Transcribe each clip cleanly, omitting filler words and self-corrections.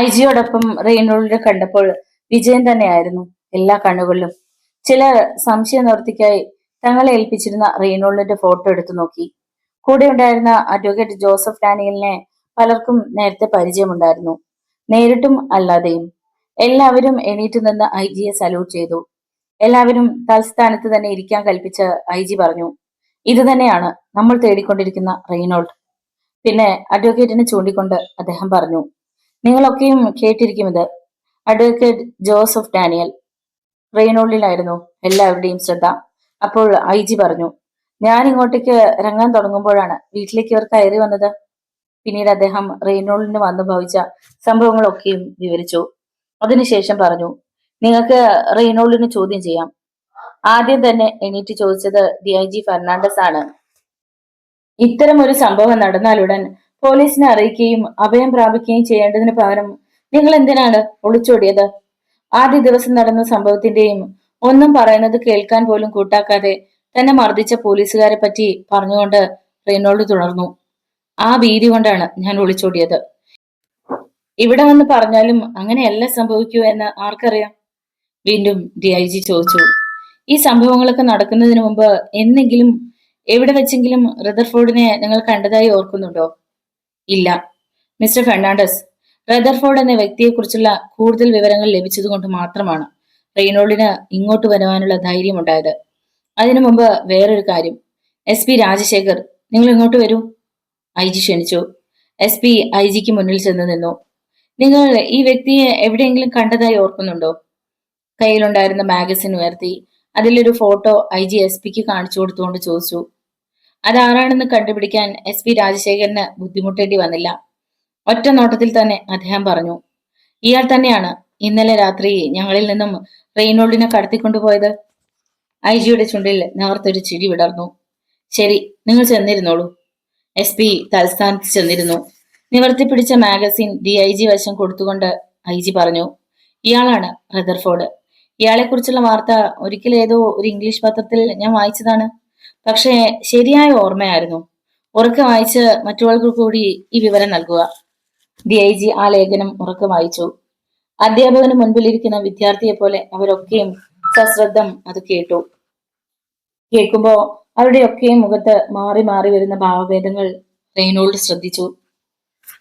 ഐജിയോടൊപ്പം റെയ്നോൾഡിനെ കണ്ടപ്പോൾ വിജയൻ തന്നെയായിരുന്നു എല്ലാ കണ്ണുകളിലും. ചിലർ സംശയ നിവൃത്തിക്കായി തങ്ങളെ ഏൽപ്പിച്ചിരുന്ന റെയ്നോൾഡിന്റെ ഫോട്ടോ എടുത്തു നോക്കി. കൂടെ ഉണ്ടായിരുന്ന അഡ്വക്കേറ്റ് ജോസഫ് ഡാനിയലിനെ പലർക്കും നേരത്തെ പരിചയമുണ്ടായിരുന്നു, നേരിട്ടും അല്ലാതെയും. എല്ലാവരും എണീറ്റ് നിന്ന് ഐജിയെ സല്യൂട്ട് ചെയ്തു. എല്ലാവരും തൽസ്ഥാനത്ത് തന്നെ ഇരിക്കാൻ കൽപ്പിച്ച് ഐജി പറഞ്ഞു, ഇത് തന്നെയാണ് നമ്മൾ തേടിക്കൊണ്ടിരിക്കുന്ന റെയ്നോൾഡ്. പിന്നെ അഡ്വക്കേറ്റിനെ ചൂണ്ടിക്കൊണ്ട് അദ്ദേഹം പറഞ്ഞു, നിങ്ങളൊക്കെയും കേട്ടിരിക്കും ഇത്. Advocate Joseph Daniel. റെയ്നോൾഡിലായിരുന്നു എല്ലാവരുടെയും ശ്രദ്ധ. അപ്പോൾ ഐജി പറഞ്ഞു, ഞാൻ ഇങ്ങോട്ടേക്ക് ഇറങ്ങാൻ തുടങ്ങുമ്പോഴാണ് വീട്ടിലേക്ക് ഇവർ കയറി വന്നത്. പിന്നീട് അദ്ദേഹം റെയ്നോൾഡിന് വന്നു ഭവിച്ച സംഭവങ്ങളൊക്കെയും വിവരിച്ചു. അതിനുശേഷം പറഞ്ഞു, നിങ്ങൾക്ക് റെയ്നോൾഡിന് ചോദ്യം ചെയ്യാം. ആദ്യം തന്നെ എണീറ്റ് ചോദിച്ചത് DIG ഫെർണാണ്ടസ് ആണ്. ഇത്തരം ഒരു സംഭവം നടന്നാലുടൻ പോലീസിനെ അറിയിക്കുകയും അഭയം പ്രാപിക്കുകയും ചെയ്യേണ്ടതിന് പകരം നിങ്ങൾ എന്തിനാണ് ഒളിച്ചോടിയത്? ആദ്യ ദിവസം നടന്ന സംഭവത്തിന്റെയും ഒന്നും പറയുന്നത് കേൾക്കാൻ പോലും കൂട്ടാക്കാതെ തന്നെ മർദ്ദിച്ച പോലീസുകാരെ പറ്റി പറഞ്ഞുകൊണ്ട് റെയ്നോൾഡ് തുടർന്നു, ആ ഭീതി കൊണ്ടാണ് ഞാൻ ഒളിച്ചോടിയത്. ഇവിടെ വന്ന് പറഞ്ഞാലും അങ്ങനെയല്ല സംഭവിക്കൂ എന്ന് ആർക്കറിയാം? വീണ്ടും DIG ചോദിച്ചു. ഈ സംഭവങ്ങളൊക്കെ നടക്കുന്നതിന് മുമ്പ് എന്നെങ്കിലും എവിടെ വെച്ചെങ്കിലും റദർഫോർഡിനെ നിങ്ങൾ കണ്ടതായി ഓർക്കുന്നുണ്ടോ? ഇല്ല മിസ്റ്റർ ഫെർണാണ്ടസ്. റദർഫോർഡ് എന്ന വ്യക്തിയെക്കുറിച്ചുള്ള കൂടുതൽ വിവരങ്ങൾ ലഭിച്ചതുകൊണ്ട് മാത്രമാണ് റെയ്നോൾഡിന് ഇങ്ങോട്ട് വരുവാനുള്ള ധൈര്യമുണ്ടായത്. അതിനു മുമ്പ് വേറൊരു കാര്യം, SP രാജശേഖർ, നിങ്ങൾ ഇങ്ങോട്ട് വരൂ. IG ക്ഷണിച്ചു. SP IGക്ക് മുന്നിൽ ചെന്ന് നിന്നു. നിങ്ങൾ ഈ വ്യക്തിയെ എവിടെയെങ്കിലും കണ്ടതായി ഓർക്കുന്നുണ്ടോ? കയ്യിലുണ്ടായിരുന്ന മാഗസിൻ ഉയർത്തി അതിലൊരു ഫോട്ടോ IG SPക്ക് കാണിച്ചു കൊടുത്തുകൊണ്ട് ചോദിച്ചു. അതാരാണെന്ന് കണ്ടുപിടിക്കാൻ SP രാജശേഖരന് ബുദ്ധിമുട്ടേണ്ടി വന്നില്ല. ഒറ്റ നോട്ടത്തിൽ തന്നെ അദ്ദേഹം പറഞ്ഞു, ഇയാൾ തന്നെയാണ് ഇന്നലെ രാത്രി ഞങ്ങളിൽ നിന്നും റെയ്നോൾഡിനെ കടത്തിക്കൊണ്ടുപോയത്. ഐജിയുടെ ചുണ്ടിൽ നേർത്തൊരു ചിരി വിടർന്നു. ശരി, നിങ്ങൾ ചെന്നിരുന്നോളൂ. SP തൽസ്ഥാനത്ത് ചെന്നിരുന്നു. നിവർത്തിപ്പിടിച്ച മാഗസിൻ DIG വശം കൊടുത്തുകൊണ്ട് IG പറഞ്ഞു, ഇയാളാണ് റദർഫോർഡ്. ഇയാളെക്കുറിച്ചുള്ള വാർത്ത ഒരിക്കൽ ഏതോ ഒരു ഇംഗ്ലീഷ് പത്രത്തിൽ ഞാൻ വായിച്ചതാണ്. പക്ഷേ ശരിയായ ഓർമ്മയായിരുന്നു. ഉറക്കെ വായിച്ച് മറ്റുള്ളവർക്ക് കൂടി ഈ വിവരം നൽകുക. DIG ആ ലേഖനം ഉറക്കെ വായിച്ചു. അധ്യാപകന് മുൻപിലിരിക്കുന്ന വിദ്യാർത്ഥിയെ പോലെ അവരൊക്കെയും സശ്രദ്ധം അത് കേട്ടു. കേൾക്കുമ്പോ അവരുടെയൊക്കെയും മുഖത്ത് മാറി മാറി വരുന്ന ഭാവഭേദങ്ങൾ റെയ്നോൾഡ് ശ്രദ്ധിച്ചു.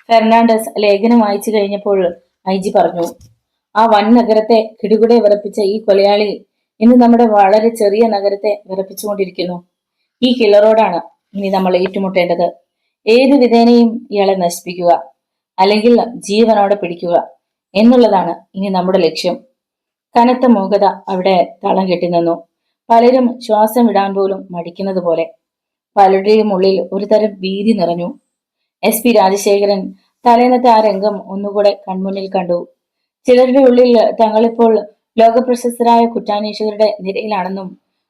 ഫെർണാണ്ടസ് ലേഖനം വായിച്ചു കഴിഞ്ഞപ്പോൾ IG പറഞ്ഞു, ആ വൻ നഗരത്തെ കിടുകിടെ വിറപ്പിച്ച ഈ കൊലയാളി ഇന്ന് നമ്മുടെ വളരെ ചെറിയ നഗരത്തെ വിറപ്പിച്ചുകൊണ്ടിരിക്കുന്നു. ഈ കില്ലറോടാണ് ഇനി നമ്മൾ ഏറ്റുമുട്ടേണ്ടത്. ഏത് വിധേനയും ഇയാളെ നശിപ്പിക്കുക, അല്ലെങ്കിൽ ജീവനോടെ പിടിക്കുക എന്നുള്ളതാണ് ഇനി നമ്മുടെ ലക്ഷ്യം. കനത്ത മൂകത അവിടെ തളം കെട്ടി നിന്നു. പലരും ശ്വാസം വിടാൻ പോലും മടിക്കുന്നത് പോലെ. പലരുടെയും ഉള്ളിൽ ഒരു തരം ഭീതി നിറഞ്ഞു. SP രാജശേഖരൻ തലേന്നത്തെ ആ രംഗം ഒന്നുകൂടെ കൺമുന്നിൽ കണ്ടു. ചിലരുടെ ഉള്ളിൽ തങ്ങളിപ്പോൾ ലോകപ്രശസ്തരായ കുറ്റാന്വേഷകരുടെ നിരയിലാണെന്നും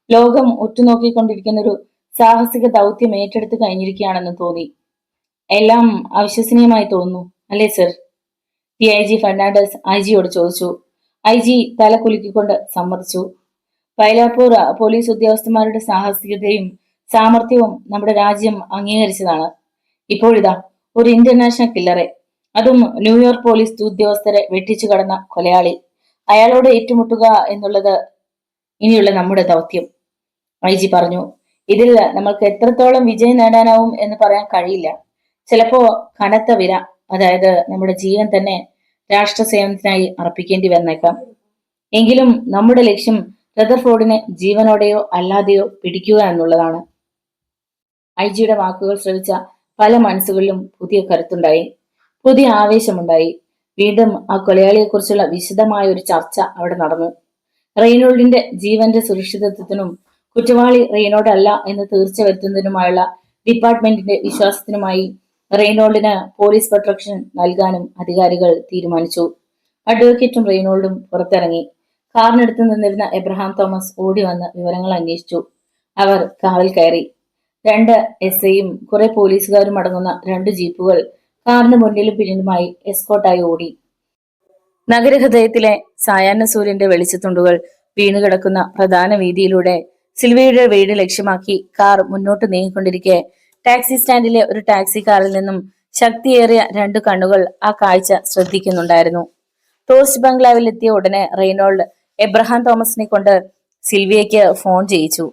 ലോകം ഉറ്റുനോക്കിക്കൊണ്ടിരിക്കുന്നൊരു സാഹസിക ദൗത്യം ഏറ്റെടുത്ത് കഴിഞ്ഞിരിക്കുകയാണെന്നും തോന്നി. എല്ലാം അവിശ്വസനീയമായി തോന്നുന്നു അല്ലേ സർ? DIG ഫെർണാണ്ടസ് IG ചോദിച്ചു. IG തല കുലുക്കിക്കൊണ്ട് സമ്മതിച്ചു. പൈലാപ്പൂർ പോലീസ് ഉദ്യോഗസ്ഥന്മാരുടെ സാഹസികതയും സാമർഥ്യവും നമ്മുടെ രാജ്യം അംഗീകരിച്ചതാണ്. ഇപ്പോഴിതാ ഒരു ഇന്റർനാഷണൽ കില്ലറെ, അതും ന്യൂയോർക്ക് പോലീസ് ഉദ്യോഗസ്ഥരെ വെട്ടിച്ചു കടന്ന കൊലയാളി, അയാളോട് ഏറ്റുമുട്ടുക എന്നുള്ളത് ഇനിയുള്ള നമ്മുടെ ദൗത്യം. IG പറഞ്ഞു. ഇതിൽ നമ്മൾക്ക് എത്രത്തോളം വിജയം നേടാനാവും എന്ന് പറയാൻ കഴിയില്ല. ചിലപ്പോ കനത്ത വില, അതായത് നമ്മുടെ ജീവൻ തന്നെ രാഷ്ട്ര സേവനത്തിനായി അർപ്പിക്കേണ്ടി വന്നേക്കാം. എങ്കിലും നമ്മുടെ ലക്ഷ്യം റദർഫോർഡിനെ ജീവനോടെയോ അല്ലാതെയോ പിടിക്കുക എന്നുള്ളതാണ്. IG വാക്കുകൾ ശ്രവിച്ച പല മനസ്സുകളിലും പുതിയ കരുത്തുണ്ടായി, പുതിയ ആവേശമുണ്ടായി. വീണ്ടും ആ കൊലയാളിയെക്കുറിച്ചുള്ള വിശദമായ ഒരു ചർച്ച അവിടെ നടന്നു. റെയ്നോൾഡിന്റെ ജീവന്റെ സുരക്ഷിതത്വത്തിനും കുറ്റവാളി റെയ്നോൾഡ് അല്ല എന്ന് തീർച്ച വരുത്തുന്നതിനുമായുള്ള ഡിപ്പാർട്ട്മെന്റിന്റെ വിശ്വാസത്തിനുമായി റെയ്നോൾഡിന് പോലീസ് പ്രൊട്ടക്ഷൻ നൽകാനും അധികാരികൾ തീരുമാനിച്ചു. അഡ്വക്കേറ്റും റെയ്നോൾഡും പുറത്തിറങ്ങി. കാറിനടുത്ത് നിന്നിരുന്ന എബ്രഹാം തോമസ് ഓടി വന്ന് വിവരങ്ങൾ അന്വേഷിച്ചു. അവർ കാറിൽ കയറി. 2 SIയും കുറെ പോലീസുകാരും അടങ്ങുന്ന 2 ജീപ്പുകൾ കാറിന് മുന്നിലും പിന്നിലുമായി എസ്കോട്ടായി ഓടി. നഗരഹൃദയത്തിലെ സായാഹ്ന സൂര്യന്റെ വെളിച്ചത്തുണ്ടുകൾ വീണുകിടക്കുന്ന പ്രധാന വീതിയിലൂടെ സിൽവിയുടെ വീട് ലക്ഷ്യമാക്കി കാർ മുന്നോട്ട് നീങ്ങിക്കൊണ്ടിരിക്കെ ടാക്സി സ്റ്റാൻഡിലെ ഒരു ടാക്സി കാറിൽ നിന്നും ശക്തിയേറിയ രണ്ടു കണ്ണുകൾ ആ കാഴ്ച ശ്രദ്ധിക്കുന്നുണ്ടായിരുന്നു. ടൂറിസ്റ്റ് ബംഗ്ലാവിൽ എത്തിയ ഉടനെ റെയ്നോൾഡ് എബ്രഹാം തോമസിനെ കൊണ്ട് സിൽവിയയ്ക്ക് ഫോൺ ചെയ്യിച്ചു.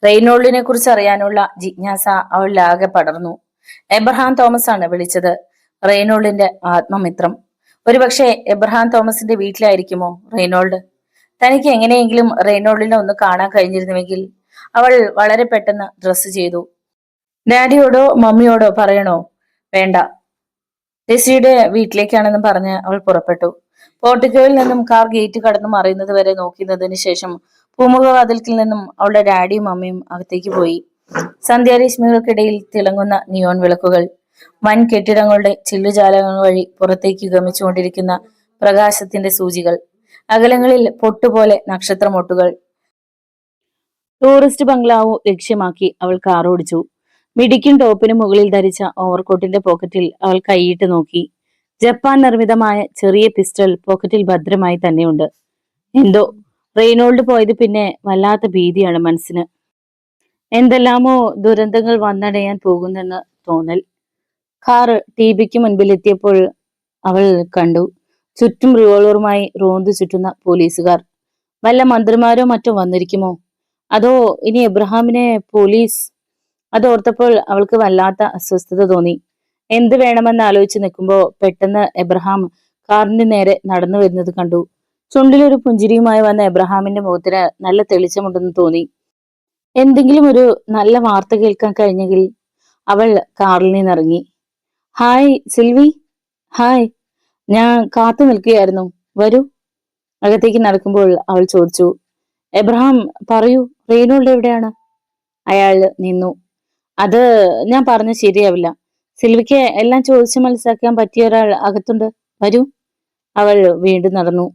റെയ്നോൾഡിനെ കുറിച്ച് അറിയാനുള്ള ജിജ്ഞാസ അവളിലാകെ പടർന്നു. എബ്രഹാം തോമസ് ആണ് വിളിച്ചത്. റെയ്നോൾഡിന്റെ ആത്മമിത്രം. ഒരുപക്ഷെ എബ്രഹാം തോമസിന്റെ വീട്ടിലായിരിക്കുമോ റെയ്നോൾഡ്? തനിക്ക് എങ്ങനെയെങ്കിലും റെയ്നോൾഡിനെ ഒന്ന് കാണാൻ കഴിഞ്ഞിരുന്നുവെങ്കിൽ. അവൾ വളരെ പെട്ടെന്ന് ഡ്രസ്സ് ചെയ്തു. ഡാഡിയോടോ മമ്മിയോടോ പറയണോ? വേണ്ട. ലെസ്ലിയുടെ വീട്ടിലേക്കാണെന്ന് പറഞ്ഞ് അവൾ പുറപ്പെട്ടു. പോർട്ടിക്കോയിൽ നിന്നും കാർ ഗേറ്റ് കടന്നു മറയുന്നത് വരെ നോക്കിയതിനു ശേഷം പൂമുഖവാതിൽക്കിൽ നിന്നും അവളുടെ ഡാഡിയും മമ്മിയും അകത്തേക്ക് പോയി. സന്ധ്യാരശ്മികൾക്കിടയിൽ തിളങ്ങുന്ന നിയോൺ വിളക്കുകൾ, വൻ കെട്ടിടങ്ങളുടെ ചില്ലുജാലകങ്ങൾ വഴി പുറത്തേക്ക് ഗമിച്ചുകൊണ്ടിരിക്കുന്ന പ്രകാശത്തിന്റെ സൂചികൾ, അകലങ്ങളിൽ പൊട്ടുപോലെ നക്ഷത്രമൊട്ടുകൾ. ടൂറിസ്റ്റ് ബംഗ്ലാവ് ലക്ഷ്യമാക്കി അവൾ കാർ ഓടിച്ചു. മിടിക്കും ടോപ്പിന് മുകളിൽ ധരിച്ച ഓവർകോട്ടിന്റെ പോക്കറ്റിൽ അവൾ കൈയിട്ട് നോക്കി. ജപ്പാൻ നിർമ്മിതമായ ചെറിയ പിസ്റ്റൾ പോക്കറ്റിൽ ഭദ്രമായി തന്നെയുണ്ട്. എന്തോ റെയ്നോൾഡ് പോയത് പിന്നെ വല്ലാത്ത ഭീതിയാണ് മനസ്സിന്. എന്തെല്ലാമോ ദുരന്തങ്ങൾ വന്നടയാൻ പോകുന്നെന്ന് തോന്നൽ. കാറ് ടിബിക്ക് മുൻപിലെത്തിയപ്പോൾ അവൾ കണ്ടു ചുറ്റും റിവോൾവറുമായി റോന്തു ചുറ്റുന്ന പോലീസുകാർ. വല്ല മന്ത്രിമാരോ മറ്റോ വന്നിരിക്കുമോ? അതോ ഇനി എബ്രഹാമിനെ പോലീസ്? അതോർത്തപ്പോൾ അവൾക്ക് വല്ലാത്ത അസ്വസ്ഥത തോന്നി. എന്ത് വേണമെന്ന് ആലോചിച്ച് നിൽക്കുമ്പോ പെട്ടെന്ന് എബ്രഹാം കാറിന്റെ നേരെ നടന്നു വരുന്നത് കണ്ടു. ചുണ്ടിലൊരു പുഞ്ചിരിയുമായി വന്ന എബ്രഹാമിന്റെ മുഖത്തിന് നല്ല തെളിച്ചമുണ്ടെന്ന് തോന്നി. എന്തെങ്കിലും ഒരു നല്ല വാർത്ത കേൾക്കാൻ കഴിഞ്ഞെങ്കിൽ. അവൾ കാറിൽ നിന്നിറങ്ങി. ഹായ് സിൽവി. ഹായ്, ഞാൻ കാത്തു നിൽക്കുകയായിരുന്നു. വരൂ. അകത്തേക്ക് നടക്കുമ്പോൾ അവൾ ചോദിച്ചു. എബ്രഹാം പറയൂ, റെയ്നോൾഡ് എവിടെയാണ്? അയാൾ നിന്നു. അത് ഞാൻ പറഞ്ഞ ശരിയാവില്ല. സിൽവിക്ക് എല്ലാം ചോദിച്ചു മനസ്സിലാക്കാൻ പറ്റിയ ഒരാൾ അകത്തുണ്ട്. വരൂ. അവൾ വീണ്ടും നടന്നു.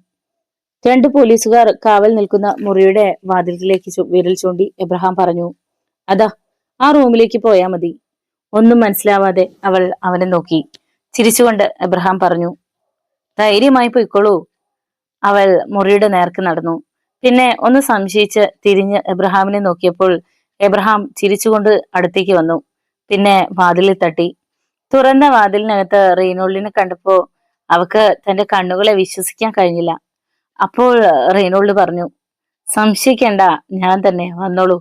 രണ്ട് പോലീസുകാർ കാവൽ നിൽക്കുന്ന മുറിയുടെ വാതിലിലേക്ക് വിരൽ ചൂണ്ടി എബ്രഹാം പറഞ്ഞു. അതാ ആ റൂമിലേക്ക് പോയാ മതി. ഒന്നും മനസ്സിലാവാതെ അവൾ അവനെ നോക്കി. ചിരിച്ചുകൊണ്ട് എബ്രഹാം പറഞ്ഞു. ധൈര്യമായി പോയിക്കോളൂ. അവൾ മുറിയുടെ നേർക്ക് നടന്നു. പിന്നെ ഒന്ന് സംശയിച്ച് തിരിഞ്ഞ് എബ്രഹാമിനെ നോക്കിയപ്പോൾ എബ്രഹാം ചിരിച്ചുകൊണ്ട് അടുത്തേക്ക് വന്നു. പിന്നെ വാതിലിൽ തട്ടി. തുറന്ന വാതിലിനകത്ത് റെയ്നോൾഡിനെ കണ്ടപ്പോ അവക്ക് തന്റെ കണ്ണുകളെ വിശ്വസിക്കാൻ കഴിഞ്ഞില്ല. അപ്പോൾ റെയ്നോൾഡ് പറഞ്ഞു. സംശയിക്കണ്ട, ഞാൻ തന്നെ, വന്നോളൂ.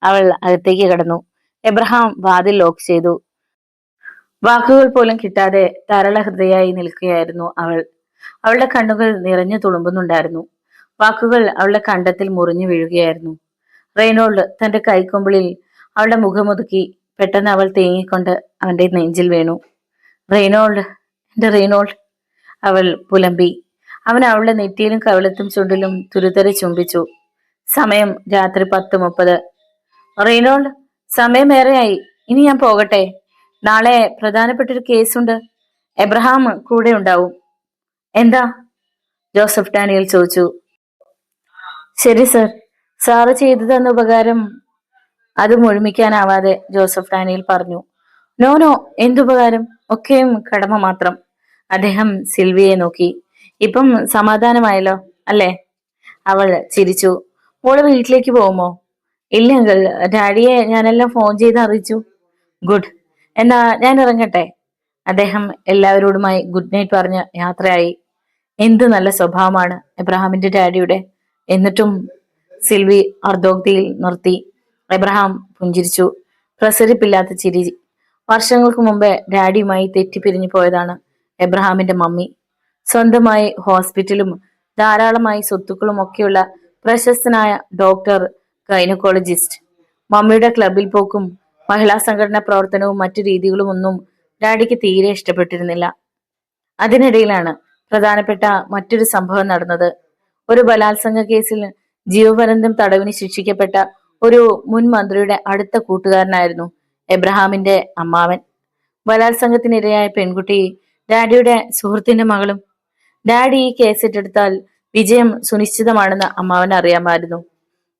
അവൾ അകത്തേക്ക് കടന്നു. എബ്രഹാം വാതിൽ ലോക്ക് ചെയ്തു. വാക്കുകൾ പോലും കിട്ടാതെ തരള ഹൃദയായി നിൽക്കുകയായിരുന്നു അവൾ. അവളുടെ കണ്ണുകൾ നിറഞ്ഞു തുളുമ്പുന്നുണ്ടായിരുന്നു. വാക്കുകൾ അവളുടെ കണ്ടത്തിൽ മുറിഞ്ഞു വീഴുകയായിരുന്നു. റെയ്നോൾഡ് തന്റെ കൈക്കൊമ്പിളിൽ അവളുടെ മുഖമൊതുക്കി. പെട്ടെന്ന് അവൾ തേങ്ങിക്കൊണ്ട് അവന്റെ നെഞ്ചിൽ വീണു. റെയ്നോൾഡ്, എന്റെ റെയ്നോൾഡ്, അവൾ പുലമ്പി. അവൻ അവളുടെ നെറ്റിയിലും കവിളത്തും ചുണ്ടിലും തുരുതരെ ചുംബിച്ചു. സമയം രാത്രി 10:30. റെയ്നോൾഡ്, സമയമേറെയായി. ഇനി ഞാൻ പോകട്ടെ. നാളെ പ്രധാനപ്പെട്ടൊരു കേസുണ്ട്. എബ്രഹാം കൂടെ ഉണ്ടാവും. എന്താ? ജോസഫ് ഡാനിയൽ ചോദിച്ചു. ശരി സർ, സാറ് ചെയ്തു തന്ന ഉപകാരം. അത് മുഴുമിക്കാനാവാതെ ജോസഫ് ഡാനിയൽ പറഞ്ഞു. നോ നോ, എന്തുപകാരം? ഒക്കെയും കടമ മാത്രം. അദ്ദേഹം സിൽവിയെ നോക്കി. ഇപ്പം സമാധാനമായല്ലോ അല്ലേ? അവൾ ചിരിച്ചു. മോള് വീട്ടിലേക്ക് പോകുമോ? ഇല്ല അങ്കിൾ, ഡാഡിയെ ഞാനെല്ലാം ഫോൺ ചെയ്ത് അറിയിച്ചു. ഗുഡ്, എന്നാ ഞാൻ ഇറങ്ങട്ടെ. അദ്ദേഹം എല്ലാവരോടുമായി ഗുഡ് നൈറ്റ് പറഞ്ഞ് യാത്രയായി. എന്ത് നല്ല സ്വഭാവമാണ് എബ്രഹാമിന്റെ ഡാഡിയുടെ. എന്നിട്ടും സിൽവി അർദ്ധോക്തിയിൽ നിർത്തി. എബ്രഹാം പുഞ്ചിരിച്ചു. പ്രസരിപ്പില്ലാത്ത ചിരി. വർഷങ്ങൾക്ക് മുമ്പേ ഡാഡിയുമായി തെറ്റിപ്പിരിഞ്ഞു പോയതാണ് എബ്രഹാമിന്റെ മമ്മി. സ്വന്തമായി ഹോസ്പിറ്റലും ധാരാളമായി സ്വത്തുക്കളും ഒക്കെയുള്ള പ്രശസ്തനായ ഡോക്ടർ, ഗൈനക്കോളജിസ്റ്റ്. മമ്മിയുടെ ക്ലബിൽ പോക്കും മഹിളാ സംഘടനാ പ്രവർത്തനവും മറ്റു രീതികളും ഒന്നും ഡാഡിക്ക് തീരെ ഇഷ്ടപ്പെട്ടിരുന്നില്ല. അതിനിടയിലാണ് പ്രധാനപ്പെട്ട മറ്റൊരു സംഭവം നടന്നത്. ഒരു ബലാത്സംഗ കേസിൽ ജീവപര്യന്തം തടവിന് ശിക്ഷിക്കപ്പെട്ട ഒരു മുൻ മന്ത്രിയുടെ അടുത്ത കൂട്ടുകാരനായിരുന്നു എബ്രഹാമിന്റെ അമ്മാവൻ. ബലാത്സംഗത്തിനിരയായ പെൺകുട്ടി ഡാഡിയുടെ സുഹൃത്തിന്റെ മകളും. ഡാഡി ഈ കേസ് ഏറ്റെടുത്താൽ വിജയം സുനിശ്ചിതമാണെന്ന് അമ്മാവൻ അറിയാമായിരുന്നു.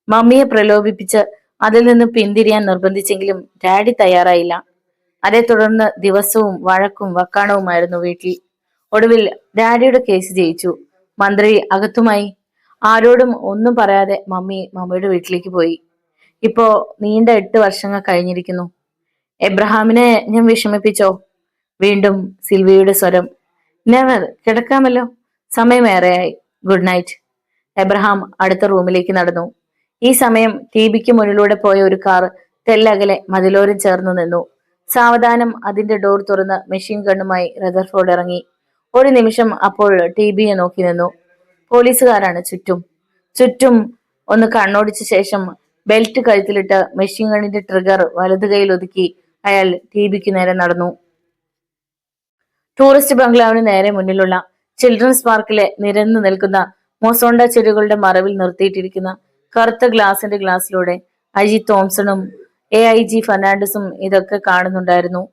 മമ്മിയെ പ്രലോഭിപ്പിച്ച് അതിൽ നിന്ന് പിന്തിരിയാൻ നിർബന്ധിച്ചെങ്കിലും ഡാഡി തയ്യാറായില്ല. അതേ തുടർന്ന് ദിവസവും വഴക്കും വക്കാണവുമായിരുന്നു വീട്ടിൽ. ഒടുവിൽ ഡാഡിയുടെ കേസ് ജയിച്ചു. മന്ത്രി അകത്തുമായി. ആരോടും ഒന്നും പറയാതെ മമ്മിയുടെ വീട്ടിലേക്ക് പോയി. ഇപ്പോ നീണ്ട 8 വർഷങ്ങൾ കഴിഞ്ഞിരിക്കുന്നു. എബ്രഹാമിനെ ഞാൻ വിഷമിപ്പിച്ചോ? വീണ്ടും സിൽവിയുടെ സ്വരം. നെവർ, കിടക്കാമല്ലോ, സമയമേറെയായി, ഗുഡ് നൈറ്റ്. എബ്രഹാം അടുത്ത റൂമിലേക്ക് നടന്നു. ഈ സമയം ടിബിക്ക് മുന്നിലൂടെ പോയ ഒരു കാർ തെല്ലകലെ മതിലോരം ചേർന്നു നിന്നു. സാവധാനം അതിന്റെ ഡോർ തുറന്ന് മെഷീൻ ഗണ്ണുമായി റദർഫോർഡ് ഇറങ്ങി. ഒരു നിമിഷം അപ്പോൾ ടിബിയെ നോക്കി നിന്നു. പോലീസുകാരാണ് ചുറ്റും. ചുറ്റും ഒന്ന് കണ്ണോടിച്ച ശേഷം ബെൽറ്റ് കഴുത്തിലിട്ട് മെഷീൻ ഗണ്ണിന്റെ ട്രിഗർ വലതു കൈയിൽ ഒതുക്കി അയാൾ ടിബിക്ക് നേരെ നടന്നു. ടൂറിസ്റ്റ് ബംഗ്ലാവിന് നേരെ മുന്നിലുള്ള ചിൽഡ്രൻസ് പാർക്കിലെ നിരന്നു നിൽക്കുന്ന മൊസോണ്ട ചെടികളുടെ മറവിൽ നിർത്തിയിട്ടിരിക്കുന്ന കറുത്ത ഗ്ലാസിന്റെ ഗ്ലാസ്സിലൂടെ അജിത് തോംസണും AIG ഫെർണാണ്ടസും ഇതൊക്കെ കാണുന്നുണ്ടായിരുന്നു.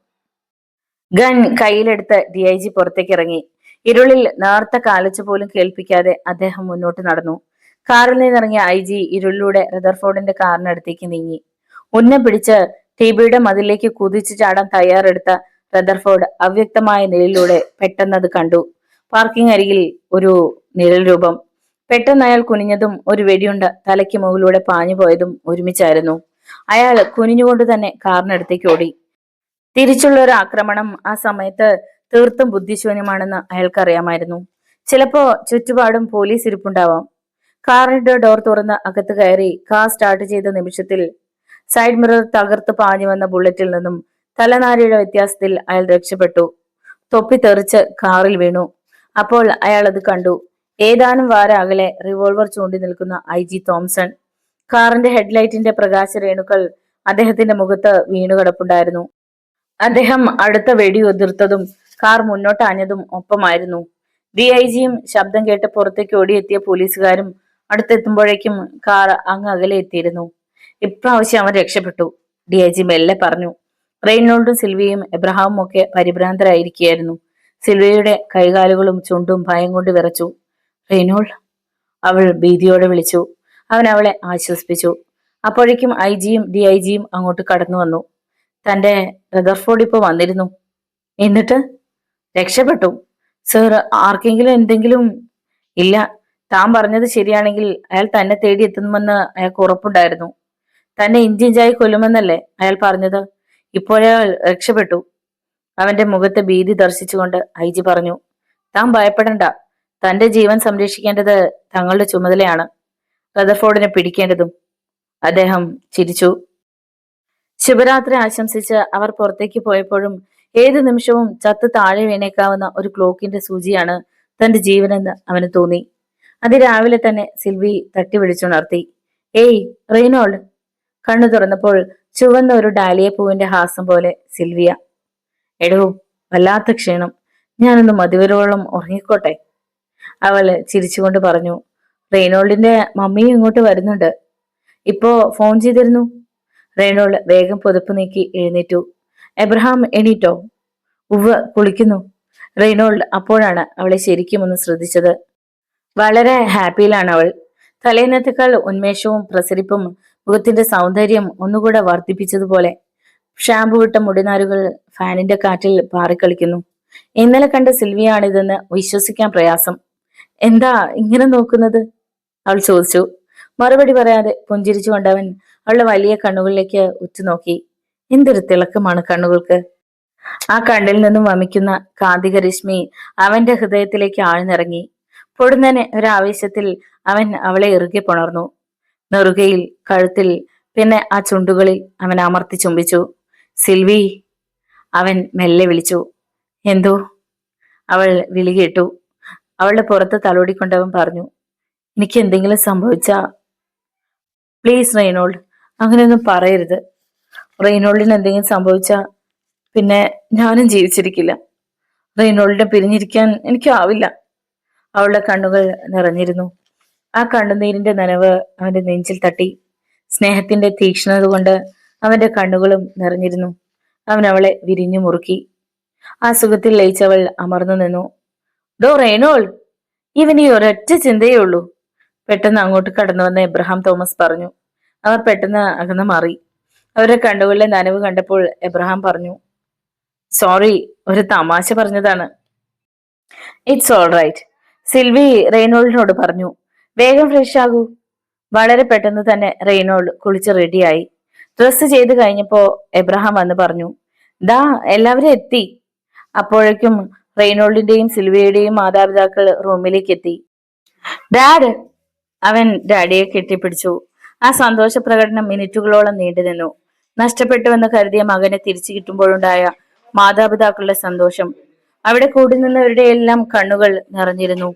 ഗൺ കയ്യിലെടുത്ത് DIG പുറത്തേക്ക് ഇറങ്ങി. ഇരുളിൽ നേർത്ത കാലച്ച പോലും കേൾപ്പിക്കാതെ അദ്ദേഹം മുന്നോട്ട് നടന്നു. കാറിൽ നിന്നിറങ്ങിയ IG ഇരുളിലൂടെ റദർഫോർഡിന്റെ കാറിനടുത്തേക്ക് നീങ്ങി. ഉന്നം പിടിച്ച് ടിബിയുടെ മതിലേക്ക് കുതിച്ചു ചാടാൻ തയ്യാറെടുത്ത റദർഫോർഡ് അവ്യക്തമായ നിഴലിലൂടെ പെട്ടെന്ന് അത് കണ്ടു. പാർക്കിംഗ് അരികിൽ ഒരു നിഴൽ രൂപം. പെട്ടെന്ന് അയാൾ കുനിഞ്ഞതും ഒരു വെടിയുണ്ട തലയ്ക്ക് മുകളിലൂടെ പാഞ്ഞു പോയതും ഒരുമിച്ചായിരുന്നു. അയാൾ കുനിഞ്ഞുകൊണ്ട് തന്നെ കാറിനടുത്തേക്ക് ഓടി. തിരിച്ചുള്ള ഒരു ആക്രമണം ആ സമയത്ത് തീർത്തും ബുദ്ധിശൂന്യമാണെന്ന് അയാൾക്കറിയാമായിരുന്നു. ചിലപ്പോ ചുറ്റുപാടും പോലീസ് ഇരിപ്പുണ്ടാവാം. കാറിന്റെ ഡോർ തുറന്ന് അകത്ത് കയറി കാർ സ്റ്റാർട്ട് ചെയ്ത നിമിഷത്തിൽ സൈഡ് മിറർ തകർത്ത് പാഞ്ഞു വന്ന ബുള്ളറ്റിൽ നിന്നും തലനാരിയുടെ വ്യത്യാസത്തിൽ അയാൾ രക്ഷപ്പെട്ടു. തൊപ്പി തെറിച്ച് കാറിൽ വീണു. അപ്പോൾ അയാൾ അത് കണ്ടു. ഏതാനും വാര അകലെ റിവോൾവർ ചൂണ്ടി നിൽക്കുന്ന IG തോംസൺ. കാറിന്റെ ഹെഡ്ലൈറ്റിന്റെ പ്രകാശ രേണുക്കൾ അദ്ദേഹത്തിന്റെ മുഖത്ത് വീണുകിടപ്പുണ്ടായിരുന്നു. അദ്ദേഹം അടുത്ത വെടി ഉതിർത്തതും കാർ മുന്നോട്ടാഞ്ഞതും ഒപ്പമായിരുന്നു. DIGയും ശബ്ദം കേട്ട് പുറത്തേക്ക് ഓടിയെത്തിയ പോലീസുകാരും അടുത്തെത്തുമ്പോഴേക്കും കാർ അങ്ങ് അകലെ എത്തിയിരുന്നു. ഇപ്രാവശ്യം അവൻ രക്ഷപ്പെട്ടു, DIG മെല്ലെ പറഞ്ഞു. റെയ്നോൾഡും സിൽവിയും എബ്രഹാമും ഒക്കെ പരിഭ്രാന്തരായിരിക്കുകയായിരുന്നു. സിൽവിയുടെ കൈകാലുകളും ചുണ്ടും ഭയം കൊണ്ട് വിറച്ചു. റെയ്നോൾഡ്, അവൾ ഭീതിയോടെ വിളിച്ചു. അവൻ അവളെ ആശ്വസിപ്പിച്ചു. അപ്പോഴേക്കും IG യും DIGയും അങ്ങോട്ട് കടന്നു വന്നു. തന്റെ റദർഫോർഡ് ഇപ്പൊ വന്നിരുന്നു. എന്നിട്ട്? രക്ഷപ്പെട്ടു സർ. ആർക്കെങ്കിലും എന്തെങ്കിലും? ഇല്ല, താൻ പറഞ്ഞത് ശരിയാണെങ്കിൽ അയാൾ തന്നെ തേടി എത്തുമെന്ന് അയാൾക്ക് ഉറപ്പുണ്ടായിരുന്നു. തന്നെ ഇഞ്ചിഞ്ചായി കൊല്ലുമെന്നല്ലേ അയാൾ പറഞ്ഞത്? ഇപ്പോഴയാൾ രക്ഷപ്പെട്ടു. അവന്റെ മുഖത്ത് ഭീതി ദർശിച്ചുകൊണ്ട് IG പറഞ്ഞു. താൻ ഭയപ്പെടണ്ട. തന്റെ ജീവൻ സംരക്ഷിക്കേണ്ടത് തങ്ങളുടെ ചുമതലയാണ്. റദർഫോർഡിനെ പിടിക്കേണ്ടതും. അദ്ദേഹം ചിരിച്ചു. ശുഭരാത്രി ആശംസിച്ച് അവർ പുറത്തേക്ക് പോയപ്പോഴും ഏത് നിമിഷവും ചത്ത് താഴെ വീണേക്കാവുന്ന ഒരു ക്ലോക്കിന്റെ സൂചിയാണ് തന്റെ ജീവനെന്ന് അവന് തോന്നി. അതിരാവിലെ തന്നെ സിൽവി തട്ടി വിളിച്ചുണർത്തി. ഏയ് റെയ്നോൾഡ്. കണ്ണു തുറന്നപ്പോൾ ചുവന്ന ഒരു ഡാലിയ പൂവിന്റെ ഹാസം പോലെ സിൽവിയ. എടോ, വല്ലാത്ത ക്ഷീണം, ഞാനൊന്ന് മതിവരോളം ഉറങ്ങിക്കോട്ടെ, അവൾ ചിരിച്ചുകൊണ്ട് പറഞ്ഞു. റെയ്നോൾഡിന്റെ മമ്മിയും ഇങ്ങോട്ട് വരുന്നുണ്ട്. ഇപ്പോ ഫോൺ ചെയ്തിരുന്നു. റെയ്നോൾഡ് വേഗം പുതപ്പ് നീക്കി എഴുന്നേറ്റു. എബ്രഹാം എണീറ്റോ? ഉവ്വ്, കുളിക്കുന്നു. റെയ്നോൾഡ് അപ്പോഴാണ് അവളെ ശരിക്കും ഒന്ന് ശ്രദ്ധിച്ചത്. വളരെ ഹാപ്പിയിലാണ് അവൾ. തലേന്നത്തേക്കാൾ ഉന്മേഷവും പ്രസരിപ്പും മുഖത്തിന്റെ സൗന്ദര്യം ഒന്നുകൂടെ വർദ്ധിപ്പിച്ചതുപോലെ. ഷാമ്പു വിട്ട മുടിനാരുകൾ ഫാനിന്റെ കാറ്റിൽ പാറിക്കളിക്കുന്നു. ഇന്നലെ കണ്ട സിൽവിയാണിതെന്ന് വിശ്വസിക്കാൻ പ്രയാസം. എന്താ ഇങ്ങനെ നോക്കുന്നത്? അവൾ ചോദിച്ചു. മറുപടി പറയാതെ പുഞ്ചിരിച്ചുകൊണ്ടവൻ അവളുടെ വലിയ കണ്ണുകളിലേക്ക് ഉറ്റുനോക്കി. എന്തൊരു തിളക്കമാണ് കണ്ണുകൾക്ക്. ആ കണ്ണിൽ നിന്നും വമിക്കുന്ന കാന്തിക രശ്മി അവന്റെ ഹൃദയത്തിലേക്ക് ആഴ്ന്നിറങ്ങി. പൊടുന്നനെ ഒരാവേശത്തിൽ അവൻ അവളെ ഇറുകെ പുണർന്നു. നെറുകയിൽ, കഴുത്തിൽ, പിന്നെ ആ ചുണ്ടുകളിൽ അവൻ അമർത്തി ചുംബിച്ചു. സിൽവി, അവൻ മെല്ലെ വിളിച്ചു. എന്തോ? അവൾ വിളി കേട്ടു. അവളുടെ പുറത്ത് തലോടിക്കൊണ്ടവൻ പറഞ്ഞു. എനിക്ക് എന്തെങ്കിലും സംഭവിച്ചാ? പ്ലീസ് റെയ്നോൾഡ്, അങ്ങനെയൊന്നും പറയരുത്. റെയ്നോൾഡിന് എന്തെങ്കിലും സംഭവിച്ചാ പിന്നെ ഞാനും ജീവിച്ചിരിക്കില്ല. റെയ്നോൾഡിനെ പിരിഞ്ഞിരിക്കാൻ എനിക്കാവില്ല. അവളുടെ കണ്ണുകൾ നിറഞ്ഞിരുന്നു. ആ കണ്ണുനീരിന്റെ നനവ് അവന്റെ നെഞ്ചിൽ തട്ടി. സ്നേഹത്തിന്റെ തീക്ഷ്ണത കൊണ്ട് അവന്റെ കണ്ണുകളും നിറഞ്ഞിരുന്നു. അവൻ അവളെ വിരിഞ്ഞു മുറുക്കി. ആ സുഖത്തിൽ ലയിച്ചവൾ അമർന്നു നിന്നു. ഡോ റെയ്നോൾഡ്, ഇവൻ ഈ ഒരൊറ്റ ചിന്തയേ ഉള്ളൂ, പെട്ടെന്ന് അങ്ങോട്ട് കടന്നു വന്ന എബ്രഹാം തോമസ് പറഞ്ഞു. അവർ പെട്ടെന്ന് അകന്നു മാറി. അവരുടെ കണ്ണുകളിലെ നനവ് കണ്ടപ്പോൾ എബ്രഹാം പറഞ്ഞു. സോറി, ഒരു തമാശ പറഞ്ഞതാണ്. ഇറ്റ്സ് ഓൾ റൈറ്റ്, സിൽവി റെയ്നോൾഡിനോട് പറഞ്ഞു. വേഗം ഫ്രഷ് ആകൂ. വളരെ പെട്ടെന്ന് തന്നെ റെയ്നോൾഡ് കുളിച്ച് റെഡിയായി. ഡ്രസ്സ് ചെയ്ത് കഴിഞ്ഞപ്പോ എബ്രഹാം വന്ന് പറഞ്ഞു. ദാ എല്ലാവരും എത്തി. അപ്പോഴേക്കും റെയ്നോൾഡിന്റെയും സിൽവിയയുടെയും മാതാപിതാക്കൾ റൂമിലേക്ക് എത്തി. ഡാഡ്! അവൻ ഡാഡിയെ കെട്ടിപ്പിടിച്ചു. ആ സന്തോഷ പ്രകടനം മിനിറ്റുകളോളം നീണ്ടുനിന്നു. നഷ്ടപ്പെട്ടുവെന്ന് കരുതിയ മകനെ തിരിച്ചു കിട്ടുമ്പോഴുണ്ടായ മാതാപിതാക്കളുടെ സന്തോഷം, അവിടെ കൂടി നിന്നവരുടെ എല്ലാം കണ്ണുകൾ നിറഞ്ഞിരുന്നു.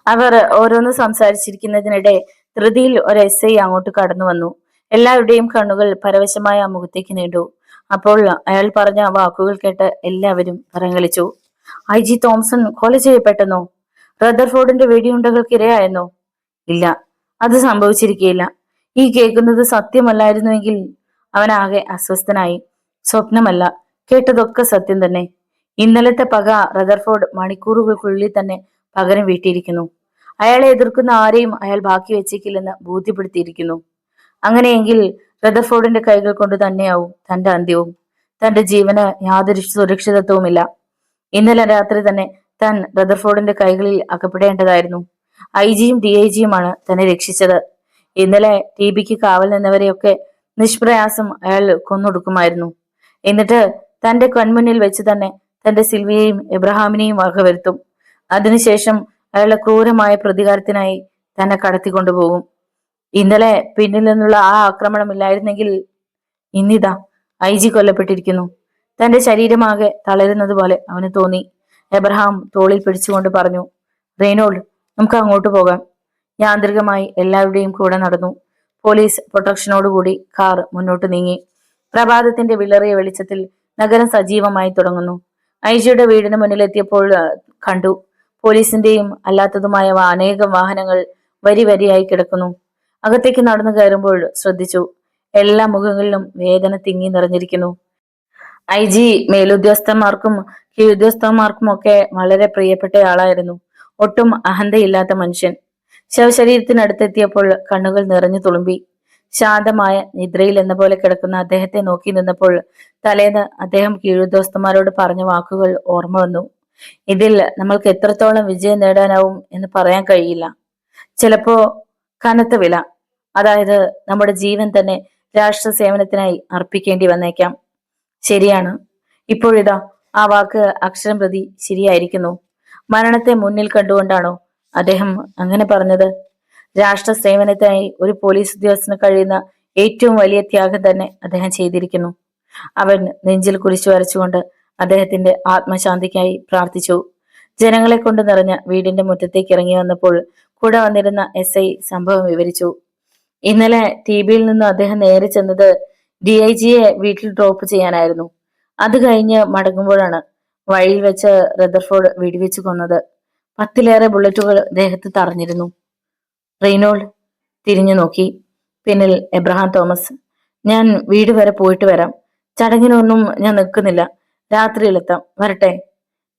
അവർ ഓരോന്ന് സംസാരിച്ചിരിക്കുന്നതിനിടെ ധൃതിയിൽ ഒരു SI അങ്ങോട്ട് കടന്നു വന്നു. എല്ലാവരുടെയും കണ്ണുകൾ പരവശമായ ആ മുഖത്തേക്ക് നീണ്ടു. അപ്പോൾ അയാൾ പറഞ്ഞ വാക്കുകൾ കേട്ട് എല്ലാവരും വിറങ്ങലിച്ചു. IG തോംസൺ കൊല ചെയ്യപ്പെട്ടെന്നോ? റദർഫോർഡിന്റെ വെടിയുണ്ടകൾക്ക് ഇരയായെന്നോ? ഇല്ല, അത് സംഭവിച്ചിരിക്കുകയില്ല. ഈ കേൾക്കുന്നത് സത്യമല്ലായിരുന്നുവെങ്കിൽ. അവനാകെ അസ്വസ്ഥനായി. സ്വപ്നമല്ല, കേട്ടതൊക്കെ സത്യം തന്നെ. ഇന്നലത്തെ പക റദർഫോർഡ് മണിക്കൂറുകൾക്കുള്ളിൽ തന്നെ പകരം വീട്ടിയിരിക്കുന്നു. അയാളെ എതിർക്കുന്ന ആരെയും അയാൾ ബാക്കി വെച്ചേക്കില്ലെന്ന് ബോധ്യപ്പെടുത്തിയിരിക്കുന്നു. അങ്ങനെയെങ്കിൽ റദർഫോർഡിന്റെ കൈകൾ കൊണ്ട് തന്നെയാവും തന്റെ അന്ത്യവും. തന്റെ ജീവന് യാതൊരു സുരക്ഷിതത്വവുമില്ല. ഇന്നലെ രാത്രി തന്നെ താൻ റദർഫോർഡിന്റെ കൈകളിൽ അകപ്പെടേണ്ടതായിരുന്നു. IG-യും DIG-യുമാണ് തന്നെ രക്ഷിച്ചത്. ഇന്നലെ TBക്ക് കാവൽ നിന്നവരെയൊക്കെ നിഷ്പ്രയാസം അയാൾ കൊന്നൊടുക്കുമായിരുന്നു. എന്നിട്ട് തന്റെ കൺമുന്നിൽ വെച്ച് തന്നെ തന്റെ സിൽവിയെയും എബ്രഹാമിനെയും വകവരുത്തും. അതിനുശേഷം അയാളുടെ ക്രൂരമായ പ്രതികാരത്തിനായി തന്നെ കടത്തിക്കൊണ്ടുപോകും. ഇന്നലെ പിന്നിൽ നിന്നുള്ള ആ ആക്രമണം ഇല്ലായിരുന്നെങ്കിൽ ഇന്നിതാ IG കൊല്ലപ്പെട്ടിരിക്കുന്നു. തന്റെ ശരീരമാകെ തളരുന്നത് പോലെ അവന് തോന്നി. എബ്രഹാം തോളിൽ പിടിച്ചുകൊണ്ട് പറഞ്ഞു, റെയ്നോൾഡ്, നമുക്ക് അങ്ങോട്ട് പോകാം. യാന്ത്രികമായി എല്ലാവരുടെയും കൂടെ നടന്നു. പോലീസ് പ്രൊട്ടക്ഷനോടുകൂടി കാർ മുന്നോട്ട് നീങ്ങി. പ്രഭാതത്തിന്റെ വിളറിയ വെളിച്ചത്തിൽ നഗരം സജീവമായി തുടങ്ങുന്നു. IG-യുടെ വീടിന് മുന്നിലെത്തിയപ്പോൾ കണ്ടു, പോലീസിന്റെയും അല്ലാത്തതുമായ അനേകം വാഹനങ്ങൾ വരി വരിയായി കിടക്കുന്നു. അകത്തേക്ക് നടന്നു കയറുമ്പോൾ ശ്രദ്ധിച്ചു, എല്ലാ മുഖങ്ങളിലും വേദന തിങ്ങി നിറഞ്ഞിരിക്കുന്നു. IG മേലുദ്യോഗസ്ഥന്മാർക്കും കീഴുദ്യോഗസ്ഥന്മാർക്കും ഒക്കെ വളരെ പ്രിയപ്പെട്ടയാളായിരുന്നു. ഒട്ടും അഹന്തയില്ലാത്ത മനുഷ്യൻ. ശവശരീരത്തിനടുത്തെത്തിയപ്പോൾ കണ്ണുകൾ നിറഞ്ഞു തുളുമ്പി. ശാന്തമായ നിദ്രയിൽ എന്ന പോലെ കിടക്കുന്ന അദ്ദേഹത്തെ നോക്കി നിന്നപ്പോൾ തലേന്ന് അദ്ദേഹം കീഴുദ്യോഗസ്ഥന്മാരോട് പറഞ്ഞ വാക്കുകൾ ഓർമ്മ വന്നു. ഇതിൽ നമ്മൾക്ക് എത്രത്തോളം വിജയം നേടാനാവും എന്ന് പറയാൻ കഴിയില്ല. ചിലപ്പോ കനത്ത വില, അതായത് നമ്മുടെ ജീവൻ തന്നെ രാഷ്ട്ര സേവനത്തിനായി അർപ്പിക്കേണ്ടി വന്നേക്കാം. ശരിയാണ്. ഇപ്പോഴിതാ ആ വാക്ക് അക്ഷരം പ്രതി ശരിയായിരിക്കുന്നു. മരണത്തെ മുന്നിൽ കണ്ടുകൊണ്ടാണോ അദ്ദേഹം അങ്ങനെ പറഞ്ഞത്? രാഷ്ട്ര സേവനത്തിനായി ഒരു പോലീസ് ഉദ്യോഗസ്ഥന് കഴിയുന്ന ഏറ്റവും വലിയ ത്യാഗം തന്നെ അദ്ദേഹം ചെയ്തിരിക്കുന്നു. അവൻ നെഞ്ചിൽ കുരിശു വരച്ചുകൊണ്ട് അദ്ദേഹത്തിന്റെ ആത്മശാന്തിക്കായി പ്രാർത്ഥിച്ചു. ജനങ്ങളെ കൊണ്ട് നിറഞ്ഞ വീടിന്റെ മുറ്റത്തേക്ക് ഇറങ്ങി വന്നപ്പോൾ കൂടെ വന്നിരുന്ന SI സംഭവം വിവരിച്ചു. ഇന്നലെ TBയിൽ നിന്ന് അദ്ദേഹം നേരെ ചെന്നത് DIG-യെ വീട്ടിൽ ഡ്രോപ്പ് ചെയ്യാനായിരുന്നു. അത് കഴിഞ്ഞ് മടങ്ങുമ്പോഴാണ് വഴിയിൽ വെച്ച് റദർഫോർഡ് വെടിവെച്ച് കൊന്നത്. 10-ലേറെ ബുള്ളറ്റുകൾ ദേഹത്ത് തറഞ്ഞിരുന്നു. റെയ്നോൾഡ് തിരിഞ്ഞു നോക്കി. പിന്നിൽ എബ്രഹാം തോമസ്. ഞാൻ വീട് വരെ പോയിട്ട് വരാം. ചടങ്ങിനൊന്നും ഞാൻ നിൽക്കുന്നില്ല. രാത്രിയിലെത്താം. വരട്ടെ?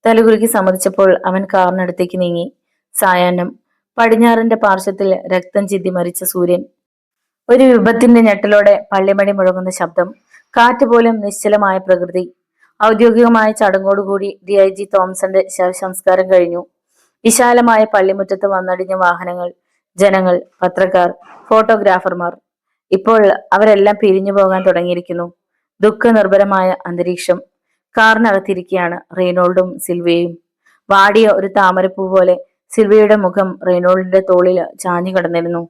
തലകുലുക്കി സമ്മതിച്ചപ്പോൾ അവൻ കാറിനടുത്തേക്ക് നീങ്ങി. സായാഹ്നം. പടിഞ്ഞാറിന്റെ പാർശ്വത്തിൽ രക്തം ചിന്തി മരിച്ച സൂര്യൻ. ഒരു വിപത്തിന്റെ ഞെട്ടലോടെ പള്ളിമണി മുഴങ്ങുന്ന ശബ്ദം. കാറ്റ് പോലും നിശ്ചലമായ പ്രകൃതി. ഔദ്യോഗികമായ ചടങ്ങോടുകൂടി DIG തോംസന്റെ ശവസംസ്കാരം കഴിഞ്ഞു. വിശാലമായ പള്ളിമുറ്റത്ത് വന്നടിഞ്ഞ വാഹനങ്ങൾ, ജനങ്ങൾ, പത്രക്കാർ, ഫോട്ടോഗ്രാഫർമാർ. ഇപ്പോൾ അവരെല്ലാം പിരിഞ്ഞു പോകാൻ തുടങ്ങിയിരിക്കുന്നു. ദുഃഖനിർഭരമായ അന്തരീക്ഷം. കാറിനകത്തിരിക്കുകയാണ് റെയ്നോൾഡും സിൽവിയയും. വാടിയ ഒരു താമരപ്പൂ പോലെ സിൽവിയയുടെ മുഖം റെയ്നോൾഡിന്റെ തോളിൽ ചാഞ്ഞു കിടന്നിരുന്നു.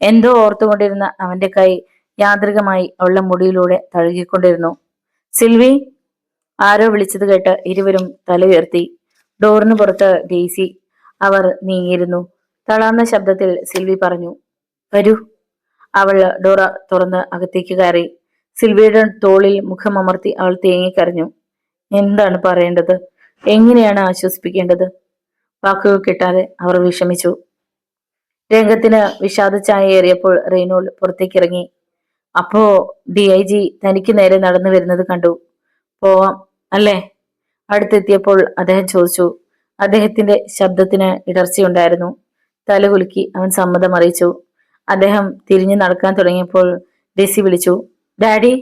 എന്തോ ഓർത്തുകൊണ്ടിരുന്ന അവന്റെ കൈ യാന്ത്രികമായി ഉള്ള മുടിയിലൂടെ തഴുകിക്കൊണ്ടിരുന്നു. സിൽവി! ആരോ വിളിച്ചത് കേട്ട് ഇരുവരും തല ഉയർത്തി. ഡോറിന് പുറത്ത് ഡെയ്സി. അവർ നീങ്ങിയിരുന്നു. തളർന്ന ശബ്ദത്തിൽ സിൽവി പറഞ്ഞു, വരൂ. അവൾ ഡോറ തുറന്ന് അകത്തേക്ക് കയറി. സിൽവിയുടെ തോളിൽ മുഖമമർത്തി അവൾ തേങ്ങിക്കരഞ്ഞു. എന്താണ് പറയേണ്ടത്? എങ്ങനെയാണ് ആശ്വസിപ്പിക്കേണ്ടത്? വാക്കുകൾ കിട്ടാതെ അവർ വിഷമിച്ചു. രംഗത്തിന് വിഷാദ ഛായ ഏറിയപ്പോൾ റെയ്നോൾഡ് പുറത്തേക്കിറങ്ങി. അപ്പോ DIG തനിക്ക് നേരെ നടന്നു വരുന്നത് കണ്ടു. പോവാം അല്ലേ? അടുത്തെത്തിയപ്പോൾ അദ്ദേഹം ചോദിച്ചു. അദ്ദേഹത്തിന്റെ ശബ്ദത്തിന് ഇടർച്ചയുണ്ടായിരുന്നു. തലകുലുക്കി അവൻ സമ്മതം അറിയിച്ചു. അദ്ദേഹം തിരിഞ്ഞു നടക്കാൻ തുടങ്ങിയപ്പോൾ ഡെസി വിളിച്ചു, ഡാഡി.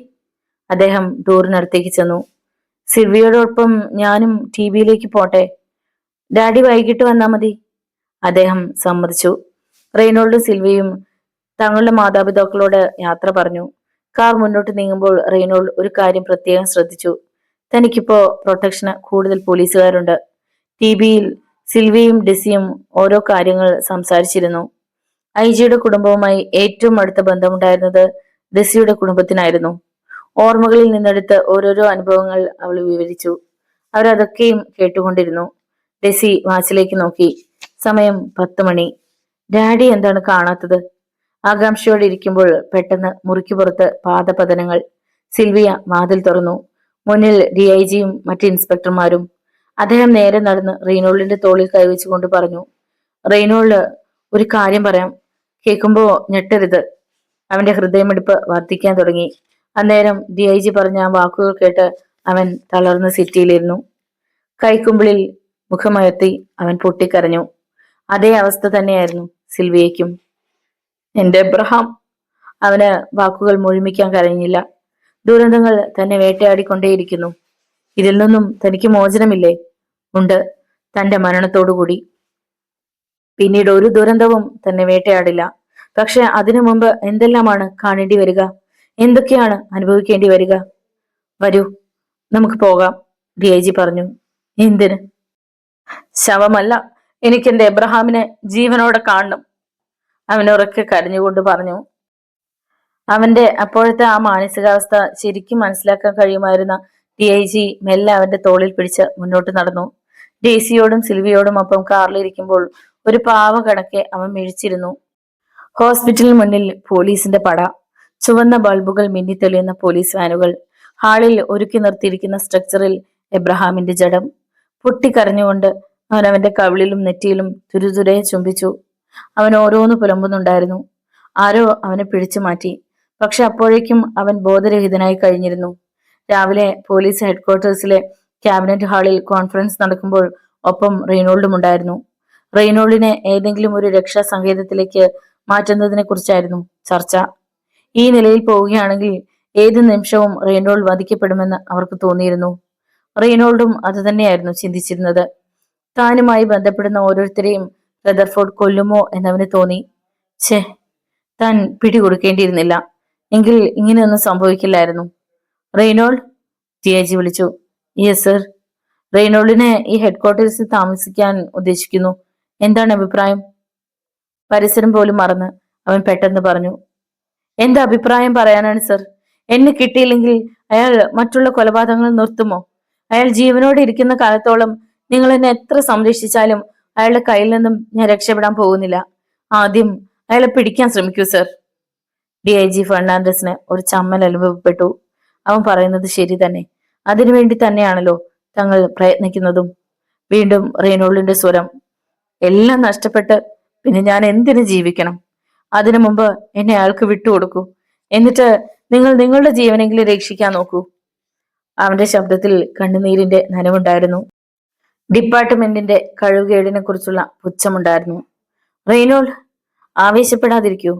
അദ്ദേഹം ഡോറിനടുത്തേക്ക് ചെന്നു. സിൽവിയോടൊപ്പം ഞാനും TBയിലേക്ക് പോട്ടെ? ഡാഡി വൈകിട്ട് വന്നാ മതി. അദ്ദേഹം സമ്മതിച്ചു. റെയ്നോൾഡും സിൽവിയും തങ്ങളുടെ മാതാപിതാക്കളോട് യാത്ര പറഞ്ഞു. കാർ മുന്നോട്ട് നീങ്ങുമ്പോൾ റെയ്നോൾഡ് ഒരു കാര്യം പ്രത്യേകം ശ്രദ്ധിച്ചു. തനിക്കിപ്പോ പ്രൊട്ടക്ഷന് കൂടുതൽ പോലീസുകാരുണ്ട്. ടിബിയിൽ സിൽവിയും ഡെസിയും ഓരോ കാര്യങ്ങൾ സംസാരിച്ചിരുന്നു. ഐജിയുടെ കുടുംബവുമായി ഏറ്റവും അടുത്ത ബന്ധമുണ്ടായിരുന്നത് ഡെസിയുടെ കുടുംബത്തിനായിരുന്നു. ഓർമ്മകളിൽ നിന്നെടുത്ത് ഓരോരോ അനുഭവങ്ങൾ അവൾ വിവരിച്ചു. അവരതൊക്കെയും കേട്ടുകൊണ്ടിരുന്നു. ഡെസി വാച്ചിലേക്ക് നോക്കി. സമയം 10 മണി. ഡാഡി എന്താണ് കാണാത്തത്? ആകാംക്ഷയോടെ ഇരിക്കുമ്പോൾ പെട്ടെന്ന് മുറിക്ക് പുറത്ത് പാദപതനങ്ങൾ. സിൽവിയ വാതിൽ തുറന്നു. മുന്നിൽ DIGയും മറ്റ് ഇൻസ്പെക്ടർമാരും. അദ്ദേഹം നേരെ നടന്ന് റെയ്നോൾഡിന്റെ തോളിൽ കൈവച്ചുകൊണ്ട് പറഞ്ഞു, റെയ്നോൾഡ്, ഒരു കാര്യം പറയാം, കേൾക്കുമ്പോ ഞെട്ടരുത്. അവന്റെ ഹൃദയമിടിപ്പ് വർദ്ധിക്കാൻ തുടങ്ങി. അന്നേരം DIG പറഞ്ഞ ആ വാക്കുകൾ കേട്ട് അവൻ തളർന്ന് സിറ്റിയിലിരുന്നു. കൈക്കുമ്പിളിൽ മുഖമയർത്തി അവൻ പൊട്ടിക്കരഞ്ഞു. അതേ അവസ്ഥ തന്നെയായിരുന്നു സിൽവിയയ്ക്കും. എന്റെ എബ്രഹാം. അവന് വാക്കുകൾ മുഴുമിക്കാൻ കഴിഞ്ഞില്ല. ദുരന്തങ്ങൾ തന്നെ വേട്ടയാടിക്കൊണ്ടേയിരിക്കുന്നു. ഇതിൽ നിന്നും തനിക്ക് മോചനമില്ലേ? ഉണ്ട്, തന്റെ മരണത്തോടുകൂടി. പിന്നീട് ഒരു ദുരന്തവും തന്നെ വേട്ടയാടില്ല. പക്ഷെ അതിനു മുമ്പ് എന്തെല്ലാമാണ് കാണേണ്ടി വരിക, എന്തൊക്കെയാണ് അനുഭവിക്കേണ്ടി വരിക? വരൂ, നമുക്ക് പോകാം, DIG പറഞ്ഞു. എന്തിന്? ശവമല്ല, എനിക്ക് എന്റെ എബ്രഹാമിനെ ജീവനോടെ കാണണം, അവൻ ഉറക്കെ കരഞ്ഞുകൊണ്ട് പറഞ്ഞു. അവന്റെ അപ്പോഴത്തെ ആ മാനസികാവസ്ഥ ശരിക്കും മനസ്സിലാക്കാൻ കഴിയുമായിരുന്ന DIG മെല്ലെ അവന്റെ തോളിൽ പിടിച്ച് മുന്നോട്ട് നടന്നു. ഡേസിയോടും സിൽവിയോടും ഒപ്പം കാറിലിരിക്കുമ്പോൾ ഒരു പാവ കണക്കെ അവൻ മിഴിച്ചിരുന്നു. ഹോസ്പിറ്റലിന് മുന്നിൽ പോലീസിന്റെ പട. ചുവന്ന ബൾബുകൾ മിന്നിത്തെളിയുന്ന പോലീസ് വാനുകൾ. ഹാളിൽ ഒരുക്കി നിർത്തിയിരിക്കുന്ന സ്ട്രക്ചറിൽ എബ്രഹാമിന്റെ ജഡം. പൊട്ടിക്കരഞ്ഞുകൊണ്ട് അവൻ അവന്റെ കവിളിലും നെറ്റിയിലും തുരുതുരെ ചുംബിച്ചു. അവൻ ഓരോന്ന് പുലമ്പുന്നുണ്ടായിരുന്നു. ആരോ അവനെ പിടിച്ചു മാറ്റി. പക്ഷെ അപ്പോഴേക്കും അവൻ ബോധരഹിതനായി കഴിഞ്ഞിരുന്നു. രാവിലെ പോലീസ് ഹെഡ്ക്വാർട്ടേഴ്സിലെ ക്യാബിനറ്റ് ഹാളിൽ കോൺഫറൻസ് നടക്കുമ്പോൾ ഒപ്പം റെയ്നോൾഡും ഉണ്ടായിരുന്നു. റെയ്നോൾഡിനെ ഏതെങ്കിലും ഒരു രക്ഷാ സങ്കേതത്തിലേക്ക് മാറ്റുന്നതിനെ കുറിച്ചായിരുന്നു ചർച്ച. ഈ നിലയിൽ പോവുകയാണെങ്കിൽ ഏത് നിമിഷവും റെയ്നോൾഡ് വധിക്കപ്പെടുമെന്ന് അവർക്ക് തോന്നിയിരുന്നു. റെയ്നോൾഡും അത് തന്നെയായിരുന്നു ചിന്തിച്ചിരുന്നത്. താനുമായി ബന്ധപ്പെടുന്ന ഓരോരുത്തരെയും റദർഫോർഡ് കൊല്ലുമോ എന്നവന് തോന്നി. ഛേ, താൻ പിടികൊടുക്കേണ്ടിയിരുന്നില്ല. എങ്കിൽ ഇങ്ങനെയൊന്നും സംഭവിക്കില്ലായിരുന്നു. റെയ്നോൾഡ്, DIG വിളിച്ചു. Yes sir. റെയ്നോൾഡിനെ ഈ ഹെഡ്ക്വാർട്ടേഴ്സിൽ താമസിക്കാൻ ഉദ്ദേശിക്കുന്നു. എന്താണ് അഭിപ്രായം? പരിസരം പോലും മറന്ന് അവൻ പെട്ടെന്ന് പറഞ്ഞു. എന്ത് അഭിപ്രായം പറയാനാണ് സർ? എന്നെ കിട്ടിയില്ലെങ്കിൽ അയാൾ മറ്റുള്ള കൊലപാതകങ്ങൾ നിർത്തുമോ? അയാൾ ജീവനോടെ ഇരിക്കുന്ന കാലത്തോളം നിങ്ങൾ എന്നെ എത്ര സംരക്ഷിച്ചാലും അയാളുടെ കയ്യിൽ നിന്നും ഞാൻ രക്ഷപ്പെടാൻ പോകുന്നില്ല. ആദ്യം അയാളെ പിടിക്കാൻ ശ്രമിക്കൂ സർ. DIG ഫെർണാണ്ടസിന് ഒരു ചമ്മൽ അനുഭവപ്പെട്ടു. അവൻ പറയുന്നത് ശരി തന്നെ. അതിനുവേണ്ടി തന്നെയാണല്ലോ തങ്ങൾ പ്രയത്നിക്കുന്നതും. വീണ്ടും റെയ്നോൾഡിന്റെ സ്വരം. എല്ലാം നഷ്ടപ്പെട്ട് പിന്നെ ഞാൻ എന്തിനു ജീവിക്കണം? അതിനു മുമ്പ് എന്നെ അയാൾക്ക് വിട്ടുകൊടുക്കൂ. എന്നിട്ട് നിങ്ങൾ നിങ്ങളുടെ ജീവനെങ്കിലും രക്ഷിക്കാൻ നോക്കൂ. അവന്റെ ശബ്ദത്തിൽ കണ്ണുനീരിന്റെ നനവുണ്ടായിരുന്നു. ഡിപ്പാർട്ട്മെന്റിന്റെ കഴിവുകേടിനെ കുറിച്ചുള്ള പുച്ഛമുണ്ടായിരുന്നു. റെയ്നോൾഡ്, ആവേശപ്പെടാതിരിക്കൂ.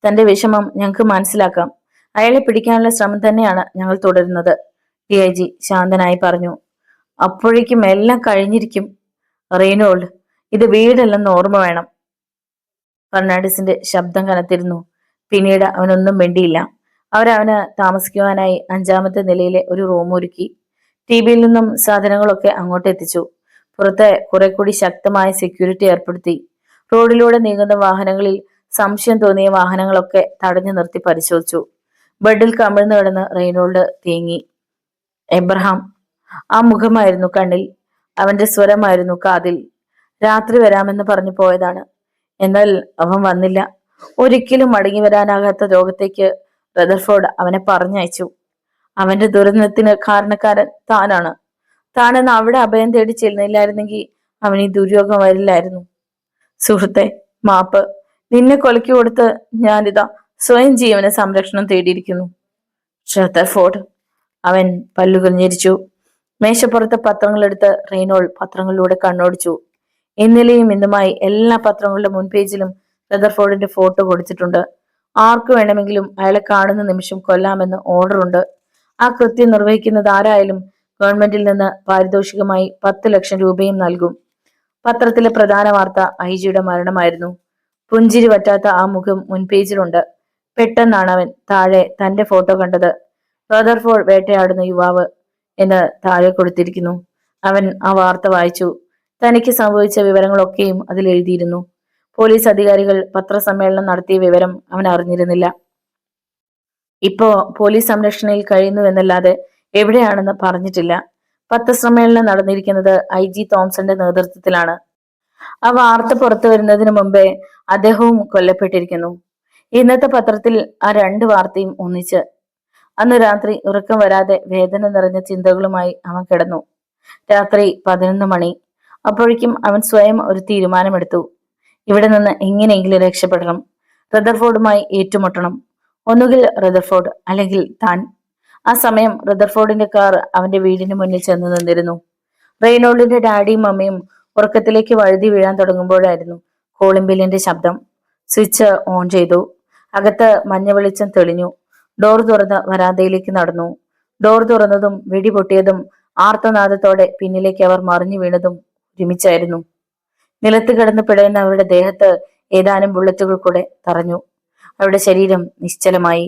തന്റെ വിഷമം ഞങ്ങൾക്ക് മനസ്സിലാക്കാം. അയാളെ പിടിക്കാനുള്ള ശ്രമം തന്നെയാണ് ഞങ്ങൾ തുടരുന്നത്, DIG ശാന്തനായി പറഞ്ഞു. അപ്പോഴേക്കും എല്ലാം കഴിഞ്ഞിരിക്കും. റെയ്നോൾഡ്, ഇത് വീടല്ലെന്ന് ഓർമ്മ വേണം. ഫെർണാണ്ടസിന്റെ ശബ്ദം കനത്തിരുന്നു. പിന്നീട് അവനൊന്നും മിണ്ടിയില്ല. അവരവന് താമസിക്കുവാനായി 5ാമത്തെ നിലയിലെ ഒരു റൂം ഒരുക്കി. ടിബിയിൽ നിന്നും സാധനങ്ങളൊക്കെ അങ്ങോട്ട് എത്തിച്ചു. പുറത്തെ കുറെ കൂടി ശക്തമായ സെക്യൂരിറ്റി ഏർപ്പെടുത്തി. റോഡിലൂടെ നീങ്ങുന്ന വാഹനങ്ങളിൽ സംശയം തോന്നിയ വാഹനങ്ങളൊക്കെ തടഞ്ഞു നിർത്തി പരിശോധിച്ചു. ബെഡിൽ കമിഴ്ന്നു കിടന്ന് റെയ്നോൾഡ് തേങ്ങി. എബ്രഹാം. ആ മുഖമായിരുന്നു കണ്ണിൽ, അവന്റെ സ്വരമായിരുന്നു കാതിൽ. രാത്രി വരാമെന്ന് പറഞ്ഞു പോയതാണ്. എന്നാൽ അവൻ വന്നില്ല. ഒരിക്കലും മടങ്ങി വരാനാകാത്ത ലോകത്തേക്ക് റദർഫോർഡ് അവനെ പറഞ്ഞയച്ചു. അവന്റെ ദുരന്തത്തിന് കാരണക്കാരൻ താനാണ്. താനെന്ന് അവിടെ അഭയം തേടി ചെല്ലുന്നില്ലായിരുന്നെങ്കിൽ അവൻ ഈ ദുര്യോഗം വരില്ലായിരുന്നു. സുഹൃത്തെ, മാപ്പ്. നിന്നെ കൊലയ്ക്ക് കൊടുത്ത് ഞാനിതാ സ്വയം ജീവന സംരക്ഷണം തേടിയിരിക്കുന്നു. റദർഫോർഡ്. അവൻ പല്ലുകൾ ഞെരിച്ചു. മേശപ്പുറത്തെ പത്രങ്ങളെടുത്ത് റെയ്നോൾഡ് പത്രങ്ങളിലൂടെ കണ്ണോടിച്ചു. ഇന്നലെയും ഇന്നുമായി എല്ലാ പത്രങ്ങളുടെ മുൻപേജിലും റദർഫോർഡിന്റെ ഫോട്ടോ കൊടുത്തിട്ടുണ്ട്. ആർക്കു വേണമെങ്കിലും അയാളെ കാണുന്ന നിമിഷം കൊല്ലാമെന്ന് ഓർഡറുണ്ട്. ആ കൃത്യം നിർവഹിക്കുന്നത് ആരായാലും ഗവൺമെന്റിൽ നിന്ന് പാരിതോഷികമായി 10 ലക്ഷം രൂപയും നൽകും. പത്രത്തിലെ പ്രധാന വാർത്ത ഐജിയുടെ മരണമായിരുന്നു. പുഞ്ചിരി പറ്റാത്ത ആ മുഖം മുൻപേജിലുണ്ട്. പെട്ടെന്നാണ് അവൻ താഴെ തന്റെ ഫോട്ടോ കണ്ടത്. റദർഫോർഡ് വേട്ടയാടുന്ന യുവാവ്. എന്ന് താഴെ കൊടുത്തിരിക്കുന്നു. അവൻ ആ വാർത്ത വായിച്ചു. തനിക്ക് സംഭവിച്ച വിവരങ്ങളൊക്കെയും അതിൽ എഴുതിയിരുന്നു. പോലീസ് അധികാരികൾ പത്രസമ്മേളനം നടത്തിയ വിവരം അവൻ അറിഞ്ഞിരുന്നില്ല. ഇപ്പോ പോലീസ് സംരക്ഷണയിൽ കഴിയുന്നുവെന്നല്ലാതെ എവിടെയാണെന്ന് പറഞ്ഞിട്ടില്ല. പത്രസമ്മേളനം നടന്നിരിക്കുന്നത് IG തോംസന്റെ നേതൃത്വത്തിലാണ്. ആ വാർത്ത പുറത്തു വരുന്നതിന് മുമ്പേ അദ്ദേഹവും കൊല്ലപ്പെട്ടിരിക്കുന്നു. ഇന്നത്തെ പത്രത്തിൽ ആ രണ്ട് വാർത്തയും ഒന്നിച്ച്. അന്ന് രാത്രി ഉറക്കം വരാതെ വേദന നിറഞ്ഞ ചിന്തകളുമായി അവൻ കിടന്നു. രാത്രി 11 മണി. അപ്പോഴേക്കും അവൻ സ്വയം ഒരു തീരുമാനമെടുത്തു. ഇവിടെ നിന്ന് എങ്ങനെയെങ്കിലും രക്ഷപ്പെടണം. റദർഫോർഡുമായി ഏറ്റുമുട്ടണം. ഒന്നുകിൽ റദർഫോർഡ്, അല്ലെങ്കിൽ താൻ. ആ സമയം റദർഫോർഡിന്റെ കാർ അവന്റെ വീടിന് മുന്നിൽ ചെന്ന് നിന്നിരുന്നു. റെയ്നോൾഡിന്റെ ഡാഡിയും മമ്മിയും ഉറക്കത്തിലേക്ക് വഴുതി വീഴാൻ തുടങ്ങുമ്പോഴായിരുന്നു കോളിംഗ് ബെല്ലിന്റെ ശബ്ദം. സ്വിച്ച് ഓൺ ചെയ്തു. അകത്ത് മഞ്ഞ വെളിച്ചം തെളിഞ്ഞു. ഡോർ തുറന്ന് വരാന്തയിലേക്ക് നടന്നു. ഡോർ തുറന്നതും വെടി പൊട്ടിയതും ആർത്തനാദത്തോടെ പിന്നിലേക്ക് അവർ മറിഞ്ഞു വീണതും ഒരുമിച്ചായിരുന്നു. നിലത്ത് കിടന്ന് പിടയുന്ന അവരുടെ ദേഹത്ത് ഏതാനും ബുള്ളറ്റുകൾ കൂടെ തറഞ്ഞു. അവരുടെ ശരീരം നിശ്ചലമായി.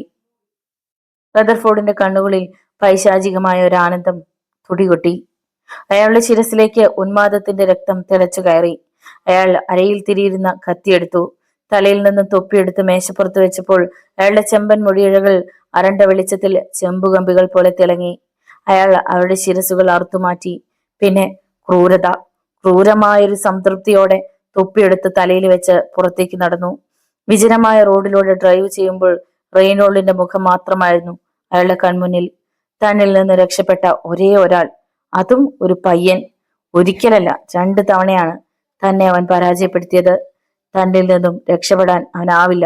റദർഫോർഡിന്റെ കണ്ണുകളിൽ പൈശാചികമായ ഒരു ആനന്ദം തുടികൊട്ടി. അയാളുടെ ശിരസിലേക്ക് ഉന്മാദത്തിന്റെ രക്തം തിളച്ചു കയറി. അയാൾ അരയിൽ തിരിയിരുന്ന കത്തിയെടുത്തു. തലയിൽ നിന്ന് തൊപ്പിയെടുത്ത് മേശപ്പുറത്ത് വെച്ചപ്പോൾ അയാളുടെ ചെമ്പൻ മൊഴിയിഴകൾ അരണ്ട വെളിച്ചത്തിൽ ചെമ്പുകമ്പികൾ പോലെ തിളങ്ങി. അയാൾ അവരുടെ ശിരസുകൾ അറുത്തുമാറ്റി. പിന്നെ ക്രൂരമായൊരു സംതൃപ്തിയോടെ തൊപ്പിയെടുത്ത് തലയിൽ വെച്ച് പുറത്തേക്ക് നടന്നു. വിജനമായ റോഡിലൂടെ ഡ്രൈവ് ചെയ്യുമ്പോൾ റെയ്നോൾഡിന്റെ മുഖം മാത്രമായിരുന്നു അയാളുടെ കൺമുന്നിൽ. തന്നിൽ നിന്ന് രക്ഷപ്പെട്ട ഒരേ ഒരാൾ, അതും ഒരു പയ്യൻ. ഒരിക്കലല്ല, 2 തവണയാണ് തന്നെ അവൻ പരാജയപ്പെടുത്തിയത്. തന്നിൽ നിന്നും രക്ഷപ്പെടാൻ അവനാവില്ല.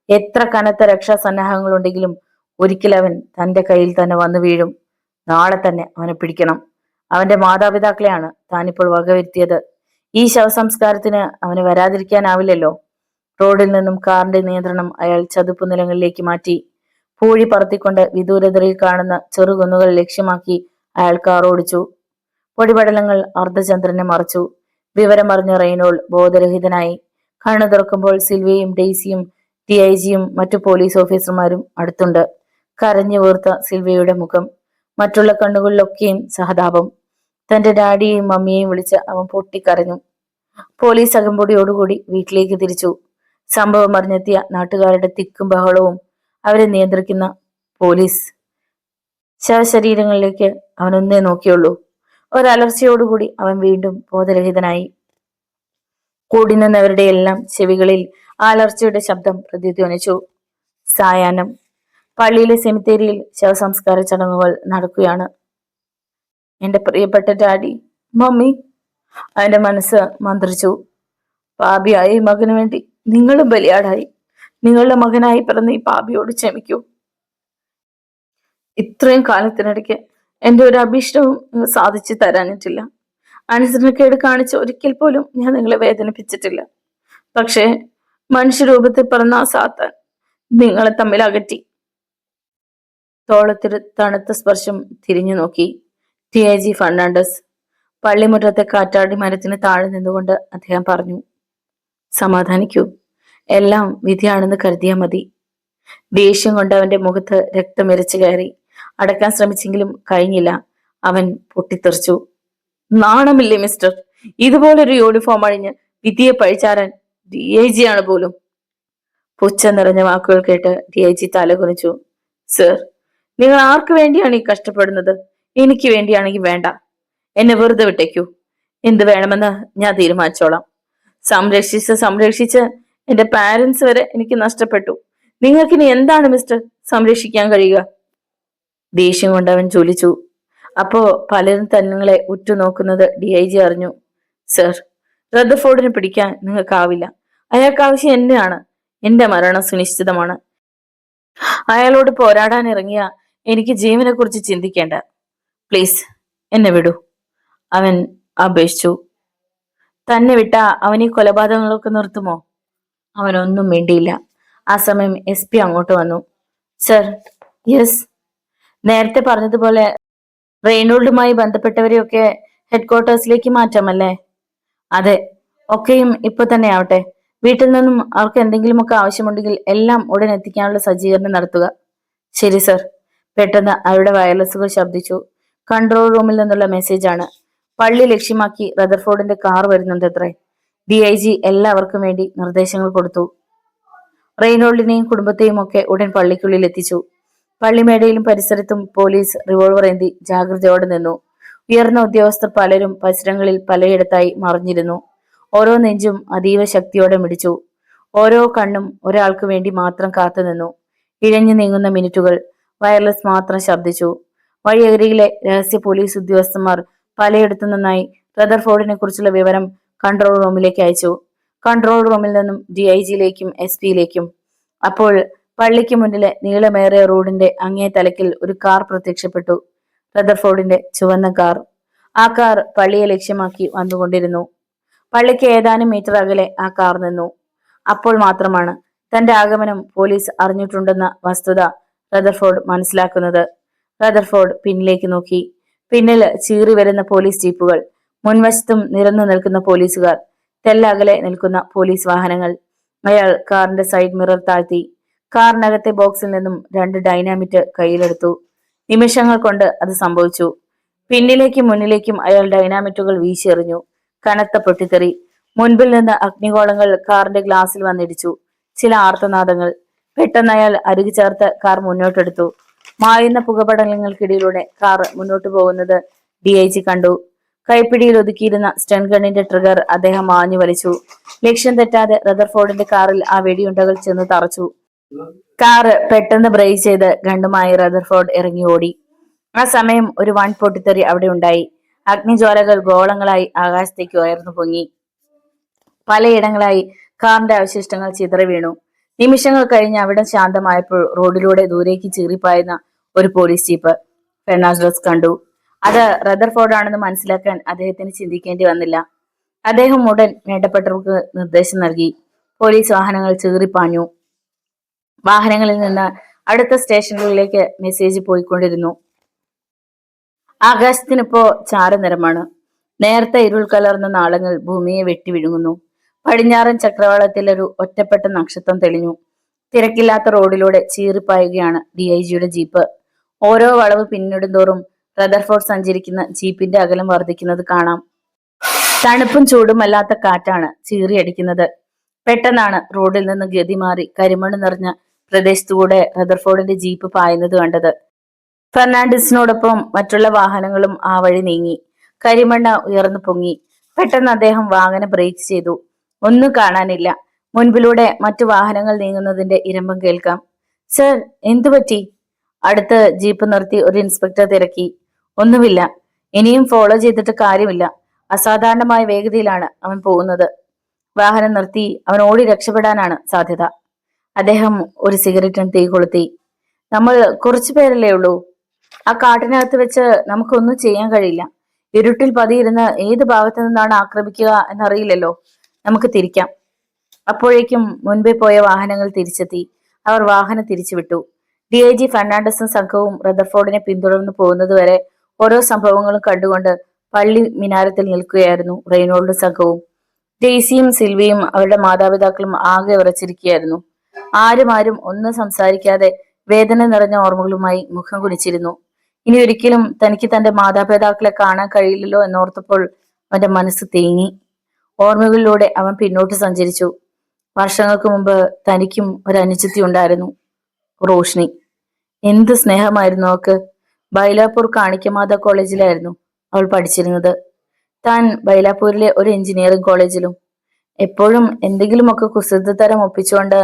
എത്ര കനത്ത രക്ഷാസന്നാഹങ്ങളുണ്ടെങ്കിലും ഒരിക്കൽ അവൻ തന്റെ കയ്യിൽ തന്നെ വന്നു വീഴും. നാളെ തന്നെ അവനെ പിടിക്കണം. അവന്റെ മാതാപിതാക്കളെയാണ് താനിപ്പോൾ വകവരുത്തിയത്. ഈ ശവസംസ്കാരത്തിന് അവന് വരാതിരിക്കാനാവില്ലല്ലോ. റോഡിൽ നിന്നും കാറിന്റെ നിയന്ത്രണം അയാൾ ചതുപ്പ് നിലങ്ങളിലേക്ക് മാറ്റി. പൂഴി പറത്തിക്കൊണ്ട് വിദൂരതയിൽ കാണുന്ന ചെറുകുന്നുകൾ ലക്ഷ്യമാക്കി അയാൾ കാർ ഓടിച്ചു. പൊടിപടലങ്ങൾ അർദ്ധചന്ദ്രനെ മറച്ചു. വിവരമറിഞ്ഞ റെയ്നോൾ ബോധരഹിതനായി. കണ്ണു തുറക്കുമ്പോൾ സിൽവിയയും ഡെയ്സിയും DIGയും മറ്റു പോലീസ് ഓഫീസർമാരും അടുത്തുണ്ട്. കരഞ്ഞു വീർത്ത സിൽവിയയുടെ മുഖം. മറ്റുള്ള കണ്ണുകളിലൊക്കെയും സഹതാപം. തന്റെ ഡാഡിയെയും മമ്മിയെയും വിളിച്ച് അവൻ പൊട്ടിക്കരഞ്ഞു. പോലീസ് അകമ്പടിയോടുകൂടി വീട്ടിലേക്ക് തിരിച്ചു. സംഭവം അറിഞ്ഞെത്തിയ നാട്ടുകാരുടെ തിക്കും ബഹളവും അവരെ നിയന്ത്രിക്കുന്ന പോലീസ്. ശവശരീരങ്ങളിലേക്ക് അവനൊന്നേ നോക്കിയുള്ളൂ. ഒരലർച്ചയോടുകൂടി അവൻ വീണ്ടും ബോധരഹിതനായി. കൂടി നിന്നവരുടെ എല്ലാം ചെവികളിൽ ആ അലർച്ചയുടെ ശബ്ദം പ്രതിധ്വനിച്ചു. സായാഹ്നം. പള്ളിയിലെ സെമിത്തേരിയിൽ ശവസംസ്കാര ചടങ്ങുകൾ നടക്കുകയാണ്. എന്റെ പ്രിയപ്പെട്ട ഡാഡി, മമ്മി. അവന്റെ മനസ്സ് മന്ത്രിച്ചു. പാപിയായ ഈ മകന് വേണ്ടി നിങ്ങളും ബലിയാടായി. നിങ്ങളുടെ മകനായി പിറന്ന ഈ പാപിയോട് ക്ഷമിക്കൂ. ഇത്രയും കാലത്തിനിടയ്ക്ക് എന്റെ ഒരു അഭീഷ്ടവും സാധിച്ചു തരാനിട്ടില്ല. അനുസരണക്കേട് കാണിച്ച് ഒരിക്കൽ പോലും ഞാൻ നിങ്ങളെ വേദനിപ്പിച്ചിട്ടില്ല. പക്ഷേ മനുഷ്യരൂപത്തിൽ പിറന്ന ആ സാത്താൻ നിങ്ങളെ തമ്മിൽ അകറ്റി. തോളത്തൊരു തണുത്ത സ്പർശം തിരിഞ്ഞു നോക്കി. DIG Fernandez. പള്ളിമുറ്റത്തെ കാറ്റാടി മരത്തിന് താഴെ നിന്നുകൊണ്ട് അദ്ദേഹം പറഞ്ഞു, സമാധാനിക്കൂ. എല്ലാം വിധിയാണെന്ന് കരുതിയാൽ മതി. ദേഷ്യം കൊണ്ട് അവന്റെ മുഖത്ത് രക്തമെരച്ചു കയറി. അടക്കാൻ ശ്രമിച്ചെങ്കിലും കഴിഞ്ഞില്ല. അവൻ പൊട്ടിത്തെറിച്ചു. നാണമില്ലേ മിസ്റ്റർ? ഇതുപോലൊരു യൂണിഫോം അണിഞ്ഞ് വിധിയെ പഴിച്ചാരാൻ DIG ആണ് പോലും. പുച്ഛം നിറഞ്ഞ വാക്കുകൾ കേട്ട് DIG തലകുനിച്ചു. സർ, നിങ്ങൾ ആർക്ക് വേണ്ടിയാണ് ഈ കഷ്ടപ്പെടുന്നത്? എനിക്ക് വേണ്ടിയാണെങ്കിൽ വേണ്ട. എന്നെ വെറുതെ വിട്ടേക്കൂ. എന്ത് വേണമെന്ന് ഞാൻ തീരുമാനിച്ചോളാം. സംരക്ഷിച്ച് എന്റെ പാരന്റ്സ് വരെ എനിക്ക് നഷ്ടപ്പെട്ടു. നിങ്ങൾക്കിനി എന്താണ് മിസ്റ്റർ സംരക്ഷിക്കാൻ കഴിയുക? ദേഷ്യം കൊണ്ട് അവൻ ജ്വലിച്ചു. അപ്പോ പലരും തങ്ങളെ ഉറ്റുനോക്കുന്നത് DIG അറിഞ്ഞു. സർ, റദർഫോർഡിനെ പിടിക്കാൻ നിങ്ങൾക്കാവില്ല. അയാൾക്ക് ആവശ്യം എന്നെയാണ്. എന്റെ മരണം സുനിശ്ചിതമാണ്. അയാളോട് പോരാടാൻ ഇറങ്ങിയ എനിക്ക് ജീവനെ കുറിച്ച് ചിന്തിക്കേണ്ട. പ്ലീസ് എന്നെ വിടൂ, അവൻ അപേക്ഷിച്ചു. തന്നെ വിട്ട അവൻ ഈ കൊലപാതകങ്ങളൊക്കെ നിർത്തുമോ? അവനൊന്നും വേണ്ടിയില്ല. ആ സമയം SP അങ്ങോട്ട് വന്നു. സർ. യെസ്. നേരത്തെ പറഞ്ഞതുപോലെ റെയ്നോൾഡുമായി ബന്ധപ്പെട്ടവരെയൊക്കെ ഹെഡ്ക്വാർട്ടേഴ്സിലേക്ക് മാറ്റാമല്ലേ? അതെ, ഒക്കെയും ഇപ്പൊ തന്നെ ആവട്ടെ. വീട്ടിൽ നിന്നും അവർക്ക് എന്തെങ്കിലുമൊക്കെ ആവശ്യമുണ്ടെങ്കിൽ എല്ലാം ഉടൻ എത്തിക്കാനുള്ള സജ്ജീകരണം നടത്തുക. ശരി സർ. പെട്ടെന്ന് അവരുടെ വയർലെസ്സുകൾ ശബ്ദിച്ചു. കൺട്രോൾ റൂമിൽ നിന്നുള്ള മെസ്സേജാണ്. പള്ളി ലക്ഷ്യമാക്കി റദർഫോർഡിന്റെ കാർ വരുന്നുണ്ടത്രേ. DIG എല്ലാവർക്കും വേണ്ടി നിർദ്ദേശങ്ങൾ കൊടുത്തു. റെയ്നോൾഡിനെയും കുടുംബത്തെയും ഒക്കെ ഉടൻ പള്ളിക്കുള്ളിൽ എത്തിച്ചു. പള്ളിമേടയിലും പരിസരത്തും പോലീസ് റിവോൾവർ ഏന്തി ജാഗ്രതയോടെ നിന്നു. ഉയർന്ന ഉദ്യോഗസ്ഥർ പലരും പരിസരങ്ങളിൽ പലയിടത്തായി മറിഞ്ഞിരുന്നു. ഓരോ നെഞ്ചും അതീവ ശക്തിയോടെ മിടിച്ചു. ഓരോ കണ്ണും ഒരാൾക്ക് വേണ്ടി മാത്രം കാത്തുനിന്നു. ഇഴഞ്ഞു നീങ്ങുന്ന മിനിറ്റുകൾ. വയർലെസ് മാത്രം ശബ്ദിച്ചു. വഴിയരികിലെ രഹസ്യ പോലീസ് ഉദ്യോഗസ്ഥന്മാർ പലയിടത്തു നിന്നായി റദർഫോർഡിനെ കുറിച്ചുള്ള വിവരം കൺട്രോൾ റൂമിലേക്ക് അയച്ചു. കൺട്രോൾ റൂമിൽ നിന്നും DIGയിലേക്കും SP-യിലേക്കും. അപ്പോൾ പള്ളിക്ക് മുന്നിലെ നീളമേറിയ റോഡിന്റെ അങ്ങേ തലക്കിൽ ഒരു കാർ പ്രത്യക്ഷപ്പെട്ടു. റദർഫോർഡിന്റെ ചുവന്ന കാർ. ആ കാർ പള്ളിയെ ലക്ഷ്യമാക്കി വന്നുകൊണ്ടിരുന്നു. പള്ളിക്ക് ഏതാനും മീറ്റർ അകലെ ആ കാർ നിന്നു. അപ്പോൾ മാത്രമാണ് തന്റെ ആഗമനം പോലീസ് അറിഞ്ഞിട്ടുണ്ടെന്ന വസ്തുത റദർഫോർഡ് മനസ്സിലാക്കുന്നത്. റദർഫോർഡ് പിന്നിലേക്ക് നോക്കി. പിന്നിൽ ചീറി വരുന്ന പോലീസ് ജീപ്പുകൾ, മുൻവശത്തും നിരന്നു നിൽക്കുന്ന പോലീസുകാർ, തെല്ലകലെ നിൽക്കുന്ന പോലീസ് വാഹനങ്ങൾ. അയാൾ കാറിന്റെ സൈഡ് മിറർ താഴ്ത്തി. കാറിനകത്തെ ബോക്സിൽ നിന്നും 2 ഡൈനാമിറ്റ് കയ്യിലെടുത്തു. നിമിഷങ്ങൾ കൊണ്ട് അത് സംഭവിച്ചു. പിന്നിലേക്കും മുന്നിലേക്കും അയാൾ ഡൈനാമിറ്റുകൾ വീശിയെറിഞ്ഞു. കനത്ത പൊട്ടിത്തെറി. മുൻപിൽ നിന്ന് അഗ്നിഗോളങ്ങൾ കാറിന്റെ ഗ്ലാസിൽ വന്നിടിച്ചു. ചില ആർത്തനാദങ്ങൾ. പെട്ടെന്ന് അയാൾ അരുകി ചേർത്ത് കാർ മുന്നോട്ടെടുത്തു. മായുന്ന പുകപടലങ്ങൾക്കിടയിലൂടെ കാർ മുന്നോട്ടു പോകുന്നത് DIG കണ്ടു. കൈപ്പിടിയിൽ ഒതുക്കിയിരുന്ന സ്റ്റൺ ഗണ്ണിന്റെ ട്രിഗർ അദ്ദേഹം ആഞ്ഞു വലിച്ചു. ലക്ഷ്യം തെറ്റാതെ റദർഫോർഡിന്റെ കാറിൽ ആ വെടിയുണ്ടകൾ ചെന്ന് തറച്ചു. കാറ് പെട്ടെന്ന് ബ്രേക്ക് ചെയ്ത് ഗണ്ണുമായി റദർഫോർഡ് ഇറങ്ങി ഓടി. ആ സമയം ഒരു വൻ പൊട്ടിത്തെറി അവിടെ ഉണ്ടായി. അഗ്നിജ്വാലകൾ ഗോളങ്ങളായി ആകാശത്തേക്ക് ഉയർന്നു പൊങ്ങി. പലയിടങ്ങളായി കാറിന്റെ അവശിഷ്ടങ്ങൾ ചിതറി വീണു. നിമിഷങ്ങൾ കഴിഞ്ഞ് അവിടെ ശാന്തമായപ്പോൾ റോഡിലൂടെ ദൂരേക്ക് ചീറിപ്പായുന്ന ഒരു പോലീസ് ജീപ്പ് ഫെർണാണ്ടസ് കണ്ടു. അത് റദർഫോർഡ് ആണെന്ന് മനസ്സിലാക്കാൻ അദ്ദേഹത്തിന് ചിന്തിക്കേണ്ടി വന്നില്ല. അദ്ദേഹം ഉടൻ വേണ്ടപ്പെട്ടവർക്ക് നിർദ്ദേശം നൽകി. പോലീസ് വാഹനങ്ങൾ ചീറിപ്പാഞ്ഞു. വാഹനങ്ങളിൽ നിന്ന് അടുത്ത സ്റ്റേഷനുകളിലേക്ക് മെസ്സേജ് പോയിക്കൊണ്ടിരുന്നു. ആകാശത്തിനിപ്പോ ചാരനിറമാണ്. നേരത്തെ ഇരുൾ കലർന്ന നാളങ്ങൾ ഭൂമിയെ വെട്ടി വിഴുങ്ങുന്നു. പടിഞ്ഞാറൻ ചക്രവാളത്തിൽ ഒരു ഒറ്റപ്പെട്ട നക്ഷത്രം തെളിഞ്ഞു. തിരക്കില്ലാത്ത റോഡിലൂടെ ചീറിപ്പായുകയാണ് DIGയുടെ ജീപ്പ്. ഓരോ വളവ് പിന്നിടുന്തോറും റദർഫോർഡ് സഞ്ചരിക്കുന്ന ജീപ്പിന്റെ അകലം വർദ്ധിക്കുന്നത് കാണാം. തണുപ്പും ചൂടും അല്ലാത്ത കാറ്റാണ് ചീറിയടിക്കുന്നത്. പെട്ടെന്നാണ് റോഡിൽ നിന്ന് ഗതി മാറി കരിമണ്ണ് നിറഞ്ഞ പ്രദേശത്തുകൂടെ റദർഫോർഡിന്റെ ജീപ്പ് പായുന്നത് കണ്ടത്. ഫെർണാണ്ടസിനോടൊപ്പം മറ്റുള്ള വാഹനങ്ങളും ആ വഴി നീങ്ങി. കരിമണ്ണ് ഉയർന്നു പൊങ്ങി. പെട്ടെന്ന് അദ്ദേഹം വാഹനം ബ്രേക്ക് ചെയ്തു. ഒന്നും കാണാനില്ല. മുൻപിലൂടെ മറ്റു വാഹനങ്ങൾ നീങ്ങുന്നതിന്റെ ഇരമ്പം കേൾക്കാം. സർ, എന്തുപറ്റി? അടുത്ത് ജീപ്പ് നിർത്തി ഒരു ഇൻസ്പെക്ടർ തിരക്കി. ഒന്നുമില്ല. ഇനിയും ഫോളോ ചെയ്തിട്ട് കാര്യമില്ല. അസാധാരണമായ വേഗതയിലാണ് അവൻ പോകുന്നത്. വാഹനം നിർത്തി അവൻ ഓടി രക്ഷപ്പെടാനാണ് സാധ്യത. അദ്ദേഹം ഒരു സിഗരറ്റും തീ കൊളുത്തി. നമ്മൾ കുറച്ചു പേരല്ലേ ഉള്ളൂ. ആ കാട്ടിനകത്ത് വെച്ച് നമുക്കൊന്നും ചെയ്യാൻ കഴിയില്ല. ഇരുട്ടിൽ പതിയിരുന്ന് ഏത് ഭാഗത്തു നിന്നാണ് ആക്രമിക്കുക എന്നറിയില്ലല്ലോ. നമുക്ക് തിരിക്കാം. അപ്പോഴേക്കും മുൻപേ പോയ വാഹനങ്ങൾ തിരിച്ചെത്തി. അവർ വാഹനം തിരിച്ചുവിട്ടു. DIG ഫെർണാണ്ടസും സംഘവും റദർഫോർഡിനെ പിന്തുടർന്നു പോകുന്നതുവരെ ഓരോ സംഭവങ്ങളും കണ്ടുകൊണ്ട് പള്ളി മിനാരത്തിൽ നിൽക്കുകയായിരുന്നു റെയ്നോൾഡും സംഘവും. ഡെയ്സിയും സിൽവിയും അവരുടെ മാതാപിതാക്കളും ആകെ ഉറച്ചിരിക്കുകയായിരുന്നു. ആരും ഒന്നും സംസാരിക്കാതെ വേദന നിറഞ്ഞ ഓർമ്മകളുമായി മുഖം കുനിച്ചിരുന്നു. ഇനി ഒരിക്കലും തനിക്ക് തന്റെ മാതാപിതാക്കളെ കാണാൻ കഴിയില്ലല്ലോ എന്നോർത്തപ്പോൾ അവന്റെ മനസ്സ് തേങ്ങി. ഓർമ്മകളിലൂടെ അവൻ പിന്നോട്ട് സഞ്ചരിച്ചു. വർഷങ്ങൾക്ക് മുമ്പ് തനിക്കും ഒരു അനുജത്തി ഉണ്ടായിരുന്നു, റോഷ്നി. എന്ത് സ്നേഹമായിരുന്നു അവൾക്ക്. ബൈലാപ്പൂർ കാണിക്കമാത കോളേജിലായിരുന്നു അവൾ പഠിച്ചിരുന്നത്. താൻ ബൈലാപ്പൂരിലെ ഒരു എഞ്ചിനീയറിംഗ് കോളേജിലും. എപ്പോഴും എന്തെങ്കിലുമൊക്കെ കുസൃതത്തരം ഒപ്പിച്ചുകൊണ്ട്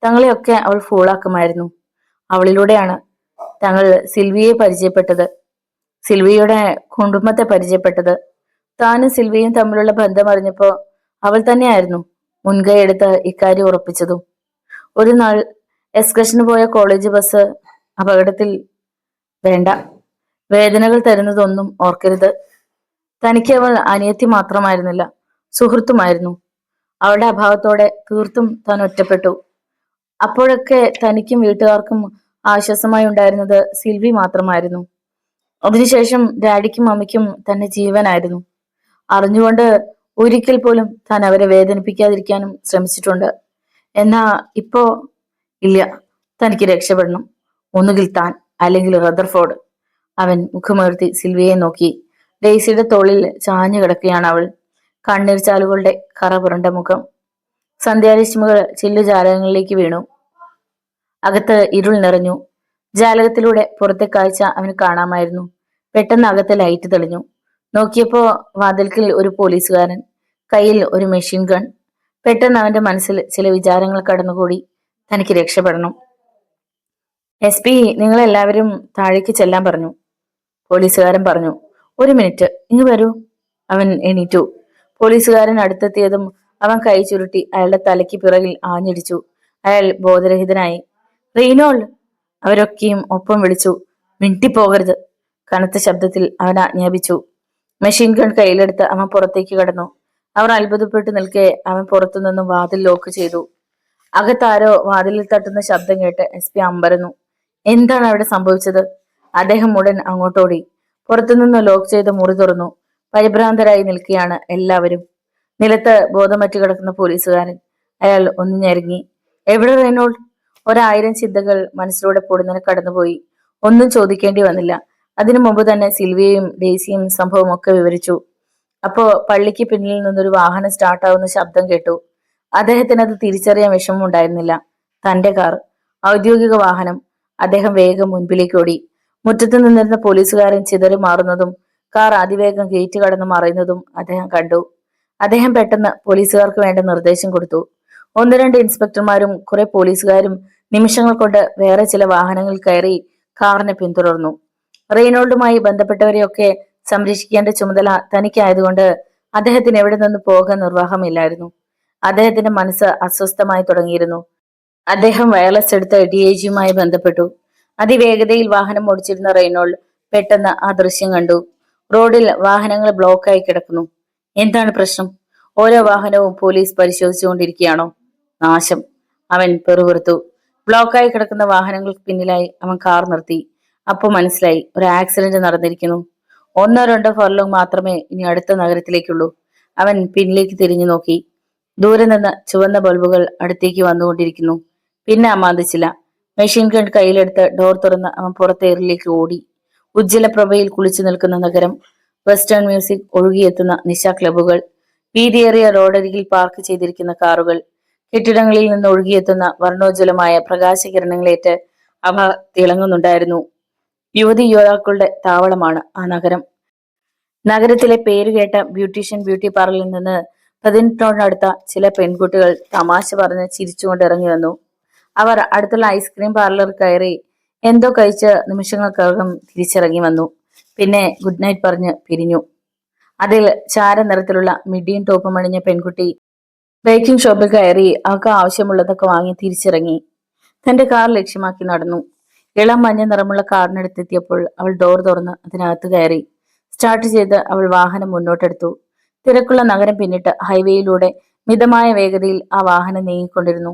തങ്ങളെയൊക്കെ അവൾ ഫൂളാക്കുമായിരുന്നു. അവളിലൂടെയാണ് തങ്ങൾ സിൽവിയെ പരിചയപ്പെട്ടത്, സിൽവിയുടെ കുടുംബത്തെ പരിചയപ്പെട്ടത്. താനും സിൽവിയും തമ്മിലുള്ള ബന്ധം അറിഞ്ഞപ്പോ അവൾ തന്നെയായിരുന്നു മുൻകൈ എടുത്ത് ഇക്കാര്യം ഉറപ്പിച്ചതും. ഒരു നാൾ എക്സ്കർഷന് പോയ കോളേജ് ബസ് അപകടത്തിൽ. വേണ്ട, വേദനകൾ തരുന്നതൊന്നും ഓർക്കരുത്. തനിക്ക് അവൾ അനിയത്തി മാത്രമായിരുന്നില്ല, സുഹൃത്തുമായിരുന്നു. അവളുടെ അഭാവത്തോടെ തീർത്തും താൻ ഒറ്റപ്പെട്ടു. അപ്പോഴൊക്കെ തനിക്കും വീട്ടുകാർക്കും ആശ്വാസമായി ഉണ്ടായിരുന്നത് സിൽവി മാത്രമായിരുന്നു. അതിനുശേഷം ഡാഡിക്കും മമ്മിക്കും തന്നെ ജീവനായിരുന്നു. അറിഞ്ഞുകൊണ്ട് ഒരിക്കൽ പോലും താൻ അവരെ വേദനിപ്പിക്കാതിരിക്കാനും ശ്രമിച്ചിട്ടുണ്ട്. എന്നാ ഇപ്പോ ഇല്ല. തനിക്ക് രക്ഷപ്പെടണം. ഒന്നുകിൽ താൻ, അല്ലെങ്കിൽ റദർഫോർഡ്. അവൻ മുഖമുയർത്തി സിൽവിയെ നോക്കി. ഡെയ്സിയുടെ തോളിൽ ചാഞ്ഞു കിടക്കുകയാണ് അവൾ. കണ്ണീർ ചാലുകളുടെ കറ പുരണ്ട മുഖം. സന്ധ്യാരശ്മികൾ ചില്ലുജാലകങ്ങളിലേക്ക് വീണു. അകത്ത് ഇരുൾ നിറഞ്ഞു. ജാലകത്തിലൂടെ പുറത്തെ കാഴ്ച അവന് കാണാമായിരുന്നു. പെട്ടെന്ന് അകത്ത് ലൈറ്റ് തെളിഞ്ഞു. നോക്കിയപ്പോ വാതിൽക്കൽ ഒരു പോലീസുകാരൻ, കയ്യിൽ ഒരു മെഷീൻ ഗൺ. പെട്ടെന്ന് അവന്റെ മനസ്സിൽ ചില വിചാരങ്ങൾ കടന്നുകൂടി. തനിക്ക് രക്ഷപ്പെടണം. SP നിങ്ങളെല്ലാവരും താഴേക്ക് ചെല്ലാൻ പറഞ്ഞു. പോലീസുകാരൻ പറഞ്ഞു. ഒരു മിനിറ്റ്, ഇങ്ങ് വരൂ. അവൻ എണീറ്റു. പോലീസുകാരൻ അടുത്തെത്തിയതും അവൻ കൈ ചുരുട്ടി അയാളുടെ തലയ്ക്ക് പിറകിൽ ആഞ്ഞിടിച്ചു. അയാൾ ബോധരഹിതനായി. റീനോൾ! അവരൊക്കെയും ഒപ്പം വിളിച്ചു. മിണ്ടിപ്പോകരുത്! കനത്ത ശബ്ദത്തിൽ അവൻ ആജ്ഞാപിച്ചു. മെഷീൻ ഗൺ കയ്യിലെടുത്ത് അവൻ പുറത്തേക്ക് കടന്നു. അവർ അത്ഭുതപ്പെട്ടു നിൽക്കെ അവൻ പുറത്തുനിന്നും വാതിൽ ലോക്ക് ചെയ്തു. അകത്താരോ വാതിലിൽ തട്ടുന്ന ശബ്ദം കേട്ട് SP അമ്പരന്നു. എന്താണ് അവിടെ സംഭവിച്ചത്? അദ്ദേഹം ഉടൻ അങ്ങോട്ടോടി. പുറത്തുനിന്ന് ലോക്ക് ചെയ്ത മുറി തുറന്നു. പരിഭ്രാന്തരായി നിൽക്കുകയാണ് എല്ലാവരും. നിലത്ത് ബോധമറ്റു കിടക്കുന്ന പോലീസുകാരൻ. അയാൾ ഒന്ന് ഞെരുങ്ങി. എവിടെ റെയ്നോൾഡ്? 1000 ചിന്തകൾ മനസ്സിലൂടെ പൊടുന്നനെ കടന്നുപോയി. ഒന്നും ചോദിക്കേണ്ടി വന്നില്ല. അതിനു മുമ്പ് തന്നെ സിൽവിയയും ഡെയ്സിയും സംഭവം ഒക്കെ വിവരിച്ചു. അപ്പോ പള്ളിക്ക് പിന്നിൽ നിന്നൊരു വാഹനം സ്റ്റാർട്ടാവുന്ന ശബ്ദം കേട്ടു. അദ്ദേഹത്തിന് അത് തിരിച്ചറിയാൻ വിഷമമുണ്ടായിരുന്നില്ല. തന്റെ കാർ, ഔദ്യോഗിക വാഹനം. അദ്ദേഹം വേഗം മുൻപിലേക്ക് ഓടി. മുറ്റത്ത് നിന്നിരുന്ന പോലീസുകാരൻ ചിതറി മാറുന്നതും കാർ അതിവേഗം ഗേറ്റ് കടന്ന് മറയുന്നതും അദ്ദേഹം കണ്ടു. അദ്ദേഹം പെട്ടെന്ന് പോലീസുകാർക്ക് വേണ്ട നിർദ്ദേശം കൊടുത്തു. 1-2 ഇൻസ്പെക്ടർമാരും കുറെ പോലീസുകാരും നിമിഷങ്ങൾ കൊണ്ട് വേറെ ചില വാഹനങ്ങളിൽ കയറി കാറിനെ പിന്തുടർന്നു. റെയ്നോൾഡുമായി ബന്ധപ്പെട്ടവരെയൊക്കെ സംരക്ഷിക്കേണ്ട ചുമതല തനിക്കായതുകൊണ്ട് അദ്ദേഹത്തിന് എവിടെ നിന്ന് പോകാൻ നിർവാഹമില്ലായിരുന്നു. അദ്ദേഹത്തിന്റെ മനസ്സ് അസ്വസ്ഥമായി തുടങ്ങിയിരുന്നു. അദ്ദേഹം വയർലെസ് എടുത്ത് DIGയുമായി ബന്ധപ്പെട്ടു. അതിവേഗതയിൽ വാഹനം ഓടിച്ചിരുന്ന റെയ്നോൾഡ് പെട്ടെന്ന് ആ ദൃശ്യം കണ്ടു. റോഡിൽ വാഹനങ്ങൾ ബ്ലോക്കായി കിടക്കുന്നു. എന്താണ് പ്രശ്നം? ഓരോ വാഹനവും പോലീസ് പരിശോധിച്ചുകൊണ്ടിരിക്കുകയാണോ? നാശം! അവൻ പെറുവിറുത്തു. ബ്ലോക്കായി കിടക്കുന്ന വാഹനങ്ങൾക്ക് പിന്നിലായി അവൻ കാർ നിർത്തി. അപ്പോൾ മനസ്സിലായി, ഒരു ആക്സിഡന്റ് നടന്നിരിക്കുന്നു. 1-2 ഫർലോങ് മാത്രമേ ഇനി അടുത്ത നഗരത്തിലേക്കുള്ളൂ. അവൻ പിന്നിലേക്ക് തിരിഞ്ഞു നോക്കി. ദൂരെ നിന്ന് ചുവന്ന ബൾബുകൾ അടുത്തേക്ക് വന്നുകൊണ്ടിരിക്കുന്നു. പിന്നെ അമാന്തിച്ചില്ല. മെഷീൻ ഗൺ കയ്യിലെടുത്ത് ഡോർ തുറന്ന് അവൻ പുറത്തേറിലേക്ക് ഓടി. ഉജ്ജ്വല പ്രഭയിൽ കുളിച്ചു നിൽക്കുന്ന നഗരം, വെസ്റ്റേൺ മ്യൂസിക് ഒഴുകിയെത്തുന്ന നിശാ ക്ലബുകൾ, വീതിയേറിയ റോഡരികിൽ പാർക്ക് ചെയ്തിരിക്കുന്ന കാറുകൾ, കെട്ടിടങ്ങളിൽ നിന്ന് ഒഴുകിയെത്തുന്ന വർണ്ണോജ്വലമായ പ്രകാശകിരണങ്ങളേറ്റ് അവ തിളങ്ങുന്നുണ്ടായിരുന്നു. യുവതി യുവാക്കളുടെ താവളമാണ് ആ നഗരം. നഗരത്തിലെ പേരുകേട്ട ബ്യൂട്ടി പാർലറിൽ നിന്ന് 18 അടുത്ത ചില പെൺകുട്ടികൾ തമാശ പറഞ്ഞ് ചിരിച്ചുകൊണ്ട് ഇറങ്ങി വന്നു. അവർ അടുത്തുള്ള ഐസ്ക്രീം പാർലർ കയറി എന്തോ കഴിച്ച് നിമിഷങ്ങൾക്കകം തിരിച്ചിറങ്ങി വന്നു. പിന്നെ ഗുഡ് നൈറ്റ് പറഞ്ഞ് പിരിഞ്ഞു. അതിൽ ചാര നിറത്തിലുള്ള മിഡിയും ടോപ്പും അണിഞ്ഞ പെൺകുട്ടി ബേക്കിംഗ് ഷോപ്പിൽ കയറി അവൾക്ക് ആവശ്യമുള്ളതൊക്കെ വാങ്ങി തിരിച്ചിറങ്ങി. തന്റെ കാർ ലക്ഷ്യമാക്കി നടന്നു. ഇളം മഞ്ഞ നിറമുള്ള കാറിനടുത്തെത്തിയപ്പോൾ അവൾ ഡോർ തുറന്ന് അതിനകത്ത് കയറി. സ്റ്റാർട്ട് ചെയ്ത് അവൾ വാഹനം മുന്നോട്ടെടുത്തു. തിരക്കുള്ള നഗരം പിന്നിട്ട് ഹൈവേയിലൂടെ മിതമായ വേഗതയിൽ ആ വാഹനം നീങ്ങിക്കൊണ്ടിരുന്നു.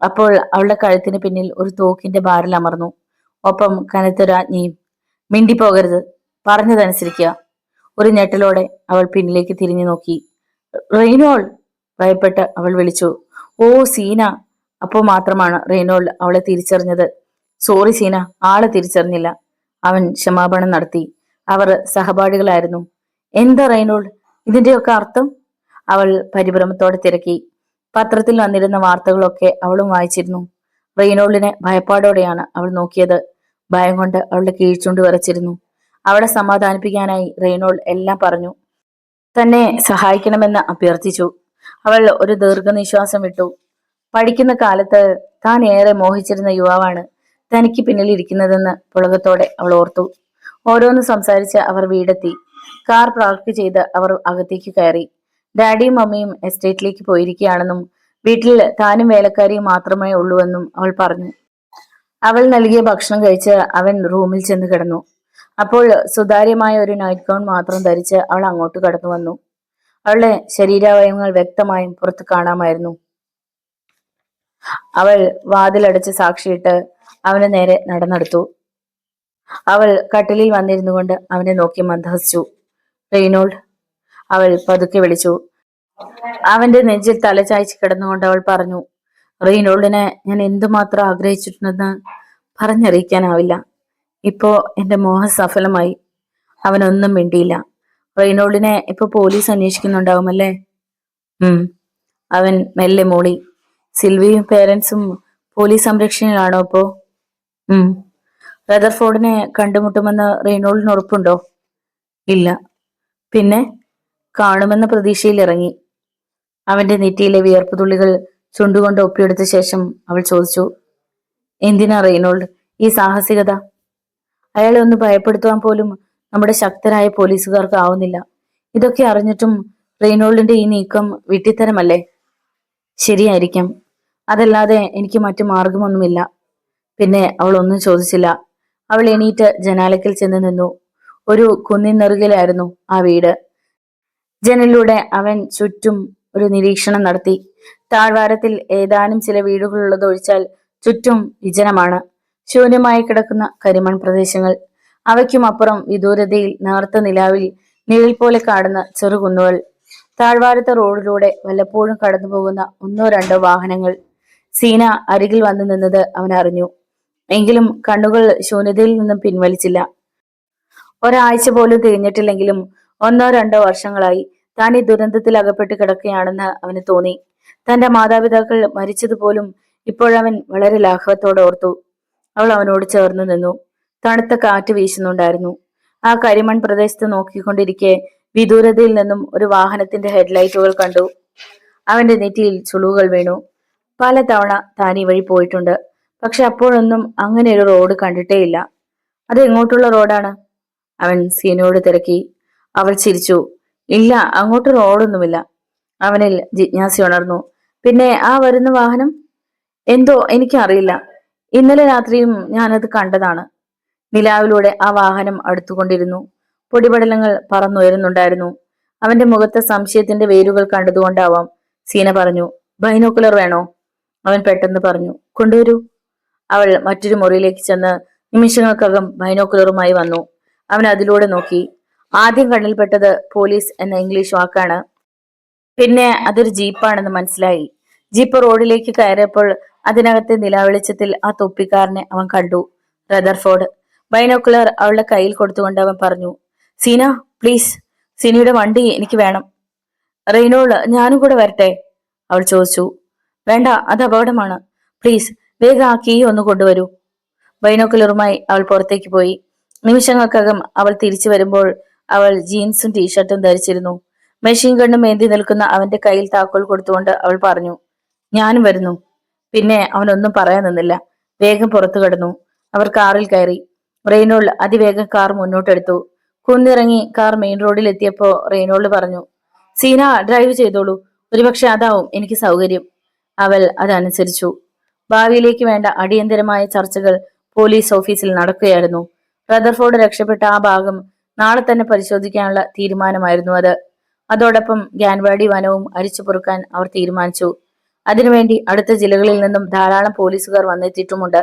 അപ്പോൾ അവളുടെ കഴുത്തിന് പിന്നിൽ ഒരു തോക്കിന്റെ ബാരൽ അമർന്നു. ഒപ്പം കനത്തൊരാജ്ഞയും. മിണ്ടിപ്പോകരുത്, പറഞ്ഞതനുസരിക്കുക. ഒരു ഞെട്ടലോടെ അവൾ പിന്നിലേക്ക് തിരിഞ്ഞു നോക്കി. റെയ്നോൾഡ്! ഭയപ്പെട്ട് അവൾ വിളിച്ചു. ഓ സീന! അപ്പോൾ മാത്രമാണ് റെയ്നോൾഡ് അവളെ തിരിച്ചറിഞ്ഞത്. സോറി സീന, ആളെ തിരിച്ചറിഞ്ഞില്ല. അവൻ ക്ഷമാപണം നടത്തി. അവർ സഹപാഠികളായിരുന്നു. എന്താ റെയ്നോൾഡ്, ഇതിന്റെയൊക്കെ അർത്ഥം? അവൾ പരിഭ്രമത്തോടെ തിരക്കി. പത്രത്തിൽ വന്നിരുന്ന വാർത്തകളൊക്കെ അവളും വായിച്ചിരുന്നു. റെയ്നോൾഡിനെ ഭയപ്പാടോടെയാണ് അവൾ നോക്കിയത്. ഭയം കൊണ്ട് അവളുടെ കീഴ്ച്ചുണ്ട് വിറച്ചിരുന്നു. അവളെ സമാധാനിപ്പിക്കാനായി റെയ്നോൾഡ് എല്ലാം പറഞ്ഞു. തന്നെ സഹായിക്കണമെന്ന് അഭ്യർത്ഥിച്ചു. അവൾ ഒരു ദീർഘനിശ്വാസം വിട്ടു. പഠിക്കുന്ന കാലത്ത് താൻ ഏറെ മോഹിച്ചിരുന്ന യുവാവാണ് തനിക്ക് പിന്നിൽ ഇരിക്കുന്നതെന്ന് പുളകത്തോടെ അവൾ ഓർത്തു. ഓരോന്ന് സംസാരിച്ച് അവർ വീടെത്തി. കാർ പാർക്ക് ചെയ്ത് അവർ അകത്തേക്ക് കയറി. ഡാഡിയും മമ്മിയും എസ്റ്റേറ്റിലേക്ക് പോയിരിക്കുകയാണെന്നും വീട്ടിൽ താനും വേലക്കാരിയും മാത്രമേ ഉള്ളൂവെന്നും അവൾ പറഞ്ഞു. അവൾ നൽകിയ ഭക്ഷണം കഴിച്ച് അവൻ റൂമിൽ ചെന്ന് കിടന്നു. അപ്പോൾ സുതാര്യമായ ഒരു നൈറ്റ് ഗൗൺ മാത്രം ധരിച്ച് അവൾ അങ്ങോട്ട് കടന്നു വന്നു. അവളുടെ ശരീരാവയവങ്ങൾ വ്യക്തമായും പുറത്ത് കാണാമായിരുന്നു. അവൾ വാതിലടച്ച് സാക്ഷിയിട്ട് അവന് നേരെ നടന്നെടുത്തു. അവൾ കട്ടിലിൽ വന്നിരുന്നു കൊണ്ട് അവനെ നോക്കി മന്ദഹസിച്ചു. റെയ്നോൾഡ്! അവൾ പതുക്കെ വിളിച്ചു. അവന്റെ നെഞ്ചിൽ തലചായ്ച്ച് കിടന്നുകൊണ്ട് അവൾ പറഞ്ഞു. റെയ്നോൾഡിനെ ഞാൻ എന്തുമാത്രം ആഗ്രഹിച്ചിട്ടുണ്ടെന്ന് പറഞ്ഞറിയിക്കാനാവില്ല. ഇപ്പോ എന്റെ മോഹം സഫലമായി. അവനൊന്നും മിണ്ടിയില്ല. റെയ്നോൾഡിനെ ഇപ്പൊ പോലീസ് അന്വേഷിക്കുന്നുണ്ടാവുമല്ലേ? ഉം. അവൻ മെല്ലെ മൂളി. സിൽവിയും പേരൻസും പോലീസ് സംരക്ഷണയിലാണോ ഇപ്പോ? ഉം. റദർഫോർഡിനെ കണ്ടുമുട്ടുമെന്ന് റെയ്നോൾഡിന് ഉറപ്പുണ്ടോ? ഇല്ല. പിന്നെ കാണുമെന്ന പ്രതീക്ഷയിൽ ഇറങ്ങി. അവന്റെ നെറ്റിയിലെ വിയർപ്പ് തുള്ളികൾ ചുണ്ടുകൊണ്ട് ഒപ്പിയെടുത്ത ശേഷം അവൾ ചോദിച്ചു, എന്തിനാ റെയ്നോൾഡ് ഈ സാഹസികത? അയാളെ ഒന്ന് ഭയപ്പെടുത്തുവാൻ പോലും നമ്മുടെ ശക്തരായ പോലീസുകാർക്ക് ആവുന്നില്ല. ഇതൊക്കെ അറിഞ്ഞിട്ടും റെയ്നോൾഡിന്റെ ഈ നീക്കം വിഡ്ഢിത്തരമല്ലേ? ശരിയായിരിക്കാം. അതല്ലാതെ എനിക്ക് മറ്റു മാർഗമൊന്നുമില്ല. പിന്നെ അവൾ ഒന്നും ചോദിച്ചില്ല. അവൾ എണീറ്റ് ജനാലയ്ക്കൽ ചെന്ന് നിന്നു. ഒരു കുന്നിൻ നെറുകിലായിരുന്നു ആ വീട്. ജനലിലൂടെ അവൻ ചുറ്റും ഒരു നിരീക്ഷണം നടത്തി. താഴ്വാരത്തിൽ ഏതാനും ചില വീടുകളുള്ളതൊഴിച്ചാൽ ചുറ്റും വിജനമാണ്. ശൂന്യമായി കിടക്കുന്ന കരിമൺ പ്രദേശങ്ങൾ. അവയ്ക്കും അപ്പുറം വിദൂരതയിൽ നേർത്ത നിലാവിൽ നിഴൽ പോലെ കാണുന്ന ചെറുകുന്നുകൾ. താഴ്വാരത്തെ റോഡിലൂടെ വല്ലപ്പോഴും കടന്നു പോകുന്ന ഒന്നോ രണ്ടോ വാഹനങ്ങൾ. സീന അരികിൽ വന്നു നിന്നത് അവൻ അറിഞ്ഞു. എങ്കിലും കണ്ണുകൾ ശൂന്യതയിൽ നിന്നും പിൻവലിച്ചില്ല. ഒരാഴ്ച പോലും തിരിഞ്ഞിട്ടില്ലെങ്കിലും ഒന്നോ രണ്ടോ വർഷങ്ങളായി താൻ ഈ ദുരന്തത്തിൽ അകപ്പെട്ട് കിടക്കുകയാണെന്ന് അവന് തോന്നി. തന്റെ മാതാപിതാക്കൾ മരിച്ചതുപോലും ഇപ്പോഴവൻ വളരെ ലാഘവത്തോടെ ഓർത്തു. അവൾ അവനോട് ചേർന്ന് നിന്നു. തണുത്ത കാറ്റ് വീശുന്നുണ്ടായിരുന്നു. ആ കരിമൺ പ്രദേശത്ത് നോക്കിക്കൊണ്ടിരിക്കെ വിദൂരതയിൽ നിന്നും ഒരു വാഹനത്തിന്റെ ഹെഡ്ലൈറ്റുകൾ കണ്ടു. അവന്റെ നെറ്റിയിൽ ചുളിവുകൾ വീണു. പല തവണ താൻ ഈ വഴി പോയിട്ടുണ്ട്. പക്ഷെ അപ്പോഴൊന്നും അങ്ങനെ ഒരു റോഡ് കണ്ടിട്ടേയില്ല. അത് എങ്ങോട്ടുള്ള റോഡാണ്? അവൻ സീനയോട് തിരക്കി. അവൾ ചിരിച്ചു. ഇല്ല, അങ്ങോട്ട് റോഡൊന്നുമില്ല. അവനിൽ ജിജ്ഞാസ ഉണർന്നു. പിന്നെ ആ വരുന്ന വാഹനം? എന്തോ എനിക്കറിയില്ല. ഇന്നലെ രാത്രിയും ഞാനത് കണ്ടതാണ്. നിലാവിലൂടെ ആ വാഹനം അടുത്തുകൊണ്ടിരുന്നു. പൊടിപടലങ്ങൾ പറന്നുയരുന്നുണ്ടായിരുന്നു. അവന്റെ മുഖത്തെ സംശയത്തിന്റെ വേരുകൾ കണ്ടതുകൊണ്ടാവാം. സീന പറഞ്ഞു, ബൈനോക്കുലർ വേണോ? അവൻ പെട്ടെന്ന് പറഞ്ഞു, കൊണ്ടുവരൂ. അവൾ മറ്റൊരു മുറിയിലേക്ക് ചെന്ന് നിമിഷങ്ങൾക്കകം ബൈനോക്കുലറുമായി വന്നു. അവൻ അതിലൂടെ നോക്കി. ആദ്യം കണ്ണിൽപ്പെട്ടത് പോലീസ് എന്ന ഇംഗ്ലീഷ് വാക്കാണ്. പിന്നെ അതൊരു ജീപ്പാണെന്ന് മനസ്സിലായി. ജീപ്പ് റോഡിലേക്ക് കയറിയപ്പോൾ അതിനകത്തെ നിലാവെളിച്ചത്തിൽ ആ തൊപ്പിക്കാരനെ അവൻ കണ്ടു. റദർഫോർഡ്. ബൈനോക്കുലർ അവളുടെ കയ്യിൽ കൊടുത്തുകൊണ്ട് അവൻ പറഞ്ഞു, സീന പ്ലീസ്, സീനയുടെ വണ്ടി എനിക്ക് വേണം. റെയ്നോൾഡ്, ഞാനും കൂടെ വരട്ടെ? അവൾ ചോദിച്ചു. വേണ്ട, അത് അപകടമാണ്. പ്ലീസ് വേഗം ആ കീ ഒന്ന് കൊണ്ടുവരൂ. ബൈനോക്കുലറുമായി അവൾ പുറത്തേക്ക് പോയി. നിമിഷങ്ങൾക്കകം അവൾ തിരിച്ചു വരുമ്പോൾ അവൾ ജീൻസും ടീഷർട്ടും ധരിച്ചിരുന്നു. മെഷീൻ ഗണ്ണും ഏന്തി നിൽക്കുന്ന അവന്റെ കയ്യിൽ താക്കോൽ കൊടുത്തുകൊണ്ട് അവൾ പറഞ്ഞു, ഞാനും വരുന്നു. പിന്നെ അവനൊന്നും പറയാൻ നിന്നില്ല. വേഗം പുറത്തു കടന്നു. അവർ കാറിൽ കയറി. റെയ്നോൾഡ് അതിവേഗം കാർ മുന്നോട്ടെടുത്തു. കുന്നിറങ്ങി കാർ മെയിൻ റോഡിൽ എത്തിയപ്പോ റെയ്നോൾഡ് പറഞ്ഞു, സീന ഡ്രൈവ് ചെയ്തോളൂ. ഒരുപക്ഷെ അതാവും എനിക്ക് സൗകര്യം. അവൾ അതനുസരിച്ചു. ഭാവിയിലേക്ക് വേണ്ട അടിയന്തരമായ ചർച്ചകൾ പോലീസ് ഓഫീസിൽ നടക്കുകയായിരുന്നു. റദർഫോർഡ് രക്ഷപ്പെട്ട ആ ഭാഗം നാളെ തന്നെ പരിശോധിക്കാനുള്ള തീരുമാനമായിരുന്നു അത്. അതോടൊപ്പം ഗ്യാൻവാഡി വനവും അരിച്ചു പൊറുക്കാൻ അവർ തീരുമാനിച്ചു. അതിനുവേണ്ടി അടുത്ത ജില്ലകളിൽ നിന്നും ധാരാളം പോലീസുകാർ വന്നെത്തിയിട്ടുമുണ്ട്.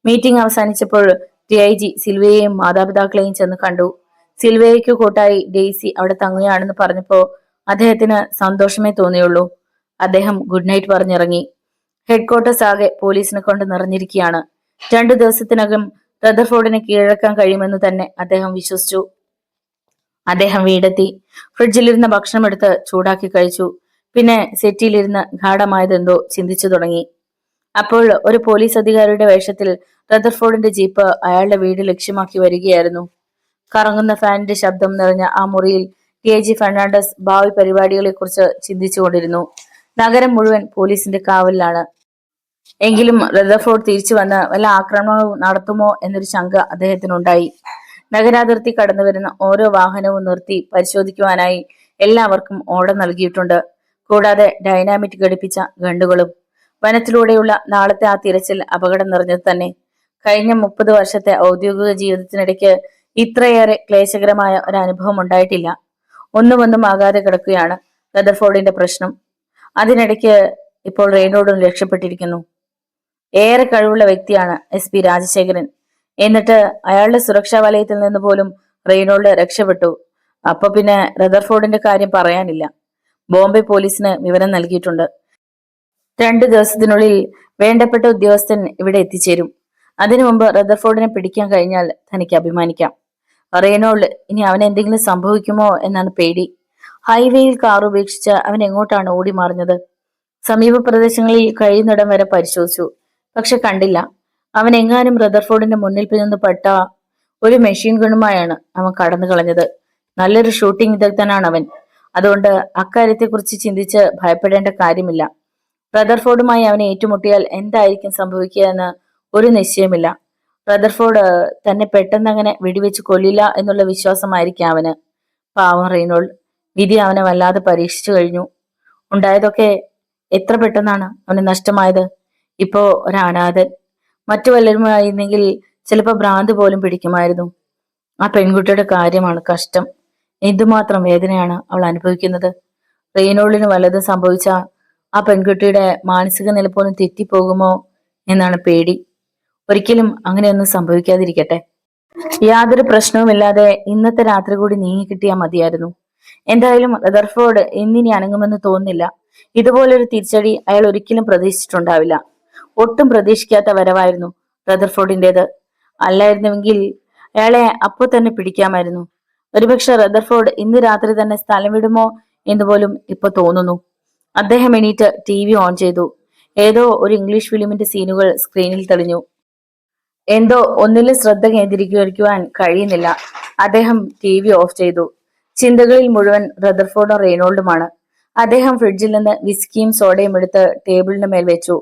മീറ്റിംഗ് അവസാനിച്ചപ്പോൾ DIG സിൽവിയയെയും മാതാപിതാക്കളെയും ചെന്ന് കണ്ടു. സിൽവിയയ്ക്ക് കൂട്ടായി ഡെയ്സി അവിടെ തങ്ങുകയാണെന്ന് പറഞ്ഞപ്പോ അദ്ദേഹത്തിന് സന്തോഷമേ തോന്നിയുള്ളൂ. അദ്ദേഹം ഗുഡ് നൈറ്റ് പറഞ്ഞിറങ്ങി. ഹെഡ്ക്വാർട്ടേഴ്സ് ആകെ പോലീസിനെ കൊണ്ട് നിറഞ്ഞിരിക്കുകയാണ്. 2 ദിവസത്തിനകം റദർഫോർഡിനെ കീഴടക്കാൻ കഴിയുമെന്ന് തന്നെ അദ്ദേഹം വിശ്വസിച്ചു. അദ്ദേഹം വീടെത്തി. ഫ്രിഡ്ജിലിരുന്ന ഭക്ഷണം എടുത്ത് ചൂടാക്കി കഴിച്ചു. പിന്നെ സെറ്റിയിലിരുന്ന് ഗാഠമായതെന്തോ ചിന്തിച്ചു തുടങ്ങി. അപ്പോൾ ഒരു പോലീസ് അധികാരിയുടെ വേഷത്തിൽ റദർഫോർഡിന്റെ ജീപ്പ് അയാളുടെ വീട് ലക്ഷ്യമാക്കി വരികയായിരുന്നു. കറങ്ങുന്ന ഫാനിന്റെ ശബ്ദം നിറഞ്ഞ ആ മുറിയിൽ DIG ഫെർണാണ്ടസ് ഭാവി പരിപാടികളെ കുറിച്ച് ചിന്തിച്ചുകൊണ്ടിരുന്നു. നഗരം മുഴുവൻ പോലീസിന്റെ കാവലിലാണ്. എങ്കിലും റദർഫോർഡ് തിരിച്ചു വന്ന് വല്ല ആക്രമണവും നടത്തുമോ എന്നൊരു ശങ്ക അദ്ദേഹത്തിനുണ്ടായി. നഗരാതിർത്തി കടന്നു വരുന്ന ഓരോ വാഹനവും നിർത്തി പരിശോധിക്കുവാനായി എല്ലാവർക്കും ഓർഡർ നൽകിയിട്ടുണ്ട്. കൂടാതെ ഡൈനാമിറ്റ് ഘടിപ്പിച്ച ഗണ്ടുകളും. വനത്തിലൂടെയുള്ള നാളത്തെ ആ തിരച്ചിൽ അപകടം നിറഞ്ഞത് തന്നെ. കഴിഞ്ഞ 30 വർഷത്തെ ഔദ്യോഗിക ജീവിതത്തിനിടയ്ക്ക് ഇത്രയേറെ ക്ലേശകരമായ ഒരു അനുഭവം ഉണ്ടായിട്ടില്ല. ഒന്നും ആകാതെ കിടക്കുകയാണ് റദർഫോർഡിന്റെ പ്രശ്നം. അതിനിടയ്ക്ക് ഇപ്പോൾ റെയ്നോൾഡും രക്ഷപ്പെട്ടിരിക്കുന്നു. ഏറെ കഴിവുള്ള വ്യക്തിയാണ് SP രാജശേഖരൻ. എന്നിട്ട് അയാളുടെ സുരക്ഷാ വലയത്തിൽ നിന്ന് പോലും റെയ്നോൾഡ് രക്ഷപ്പെട്ടു. അപ്പൊ പിന്നെ റദർഫോർഡിന്റെ കാര്യം പറയാനില്ല. ബോംബെ പോലീസിന് വിവരം നൽകിയിട്ടുണ്ട്. 2 ദിവസത്തിനുള്ളിൽ വേണ്ടപ്പെട്ട ഉദ്യോഗസ്ഥൻ ഇവിടെ എത്തിച്ചേരും. അതിനു മുമ്പ് റദർഫോർഡിനെ പിടിക്കാൻ കഴിഞ്ഞാൽ തനിക്ക് അഭിമാനിക്കാം. റെയ്നോൾഡ് ഇനി അവന് എന്തെങ്കിലും സംഭവിക്കുമോ എന്നാണ് പേടി. ഹൈവേയിൽ കാർ ഉപേക്ഷിച്ച് അവൻ എങ്ങോട്ടാണ് ഓടി മാറുന്നത്? സമീപ പ്രദേശങ്ങളിൽ കഴിയുന്നിടം വരെ പരിശോധിച്ചു, പക്ഷെ കണ്ടില്ല. അവൻ എങ്ങാനും റദർഫോർഡിന്റെ മുന്നിൽ നിന്ന് പെട്ട ഒരു മെഷീൻ ഗണ്ണുമായാണ് അവൻ കടന്നു കളഞ്ഞത്. നല്ലൊരു ഷൂട്ടിംഗ് വിദഗ്ധനാണ് അവൻ. അതുകൊണ്ട് അക്കാര്യത്തെക്കുറിച്ച് ചിന്തിച്ച് ഭയപ്പെടേണ്ട കാര്യമില്ല. റദർഫോർഡുമായി അവനെ ഏറ്റുമുട്ടിയാൽ എന്തായിരിക്കും സംഭവിക്കുക എന്ന് ഒരു നിശ്ചയമില്ല. റദർഫോർഡ് തന്നെ പെട്ടെന്ന് അങ്ങനെ വെടിവെച്ച് കൊല്ലില്ല എന്നുള്ള വിശ്വാസമായിരിക്കും അവന്. പാവം റെയ്നോൾഡ്, വിധി അവനെ വല്ലാതെ പരീക്ഷിച്ചു കഴിഞ്ഞു. ഉണ്ടായതൊക്കെ എത്ര പെട്ടെന്നാണ് അവന് നഷ്ടമായത്. ഇപ്പോ ഒരനാഥൻ. മറ്റു വല്ലരുമായിരുന്നെങ്കിൽ ചിലപ്പോ ഭ്രാന്ത് പോലും പിടിക്കുമായിരുന്നു. ആ പെൺകുട്ടിയുടെ കാര്യമാണ് കഷ്ടം. എന്തുമാത്രം വേദനയാണ് അവൾ അനുഭവിക്കുന്നത്. റെയ്നോൾഡിന് വല്ലതും സംഭവിച്ച ആ പെൺകുട്ടിയുടെ മാനസിക നില പോലും തെറ്റിപ്പോകുമോ എന്നാണ് പേടി. ഒരിക്കലും അങ്ങനെയൊന്നും സംഭവിക്കാതിരിക്കട്ടെ. യാതൊരു പ്രശ്നവുമില്ലാതെ ഇന്നത്തെ രാത്രി കൂടി നീങ്ങി കിട്ടിയാൽ മതിയായിരുന്നു. എന്തായാലും റദർഫോർഡ് ഇന്നിനി അനങ്ങുമെന്ന് തോന്നുന്നില്ല. ഇതുപോലൊരു തിരിച്ചടി അയാൾ ഒരിക്കലും പ്രതീക്ഷിച്ചിട്ടുണ്ടാവില്ല. ഒട്ടും പ്രതീക്ഷിക്കാത്ത വരവായിരുന്നു റദർഫോർഡിൻ്റെത്. അല്ലായിരുന്നുവെങ്കിൽ അയാളെ അപ്പോൾ തന്നെ പിടിക്കാമായിരുന്നു. ഒരുപക്ഷെ റദർഫോർഡ് ഇന്ന് രാത്രി തന്നെ സ്ഥലം വിടുമോ എന്ന് പോലും ഇപ്പൊ തോന്നുന്നു. അദ്ദേഹം എണീറ്റ് TV ഓൺ ചെയ്തു. ഏതോ ഒരു ഇംഗ്ലീഷ് ഫിലിമിന്റെ സീനുകൾ സ്ക്രീനിൽ തെളിഞ്ഞു. എന്തോ ഒന്നിലും ശ്രദ്ധ കേന്ദ്രീകരിക്കുവാൻ കഴിയുന്നില്ല. അദ്ദേഹം TV ഓഫ് ചെയ്തു. ചിന്തകളിൽ മുഴുവൻ റദർഫോർഡും റെയ്നോൾഡുമാണ്. അദ്ദേഹം ഫ്രിഡ്ജിൽ നിന്ന് വിസ്കിയും സോഡയും എടുത്ത് ടേബിളിന് മേൽ വെച്ചു.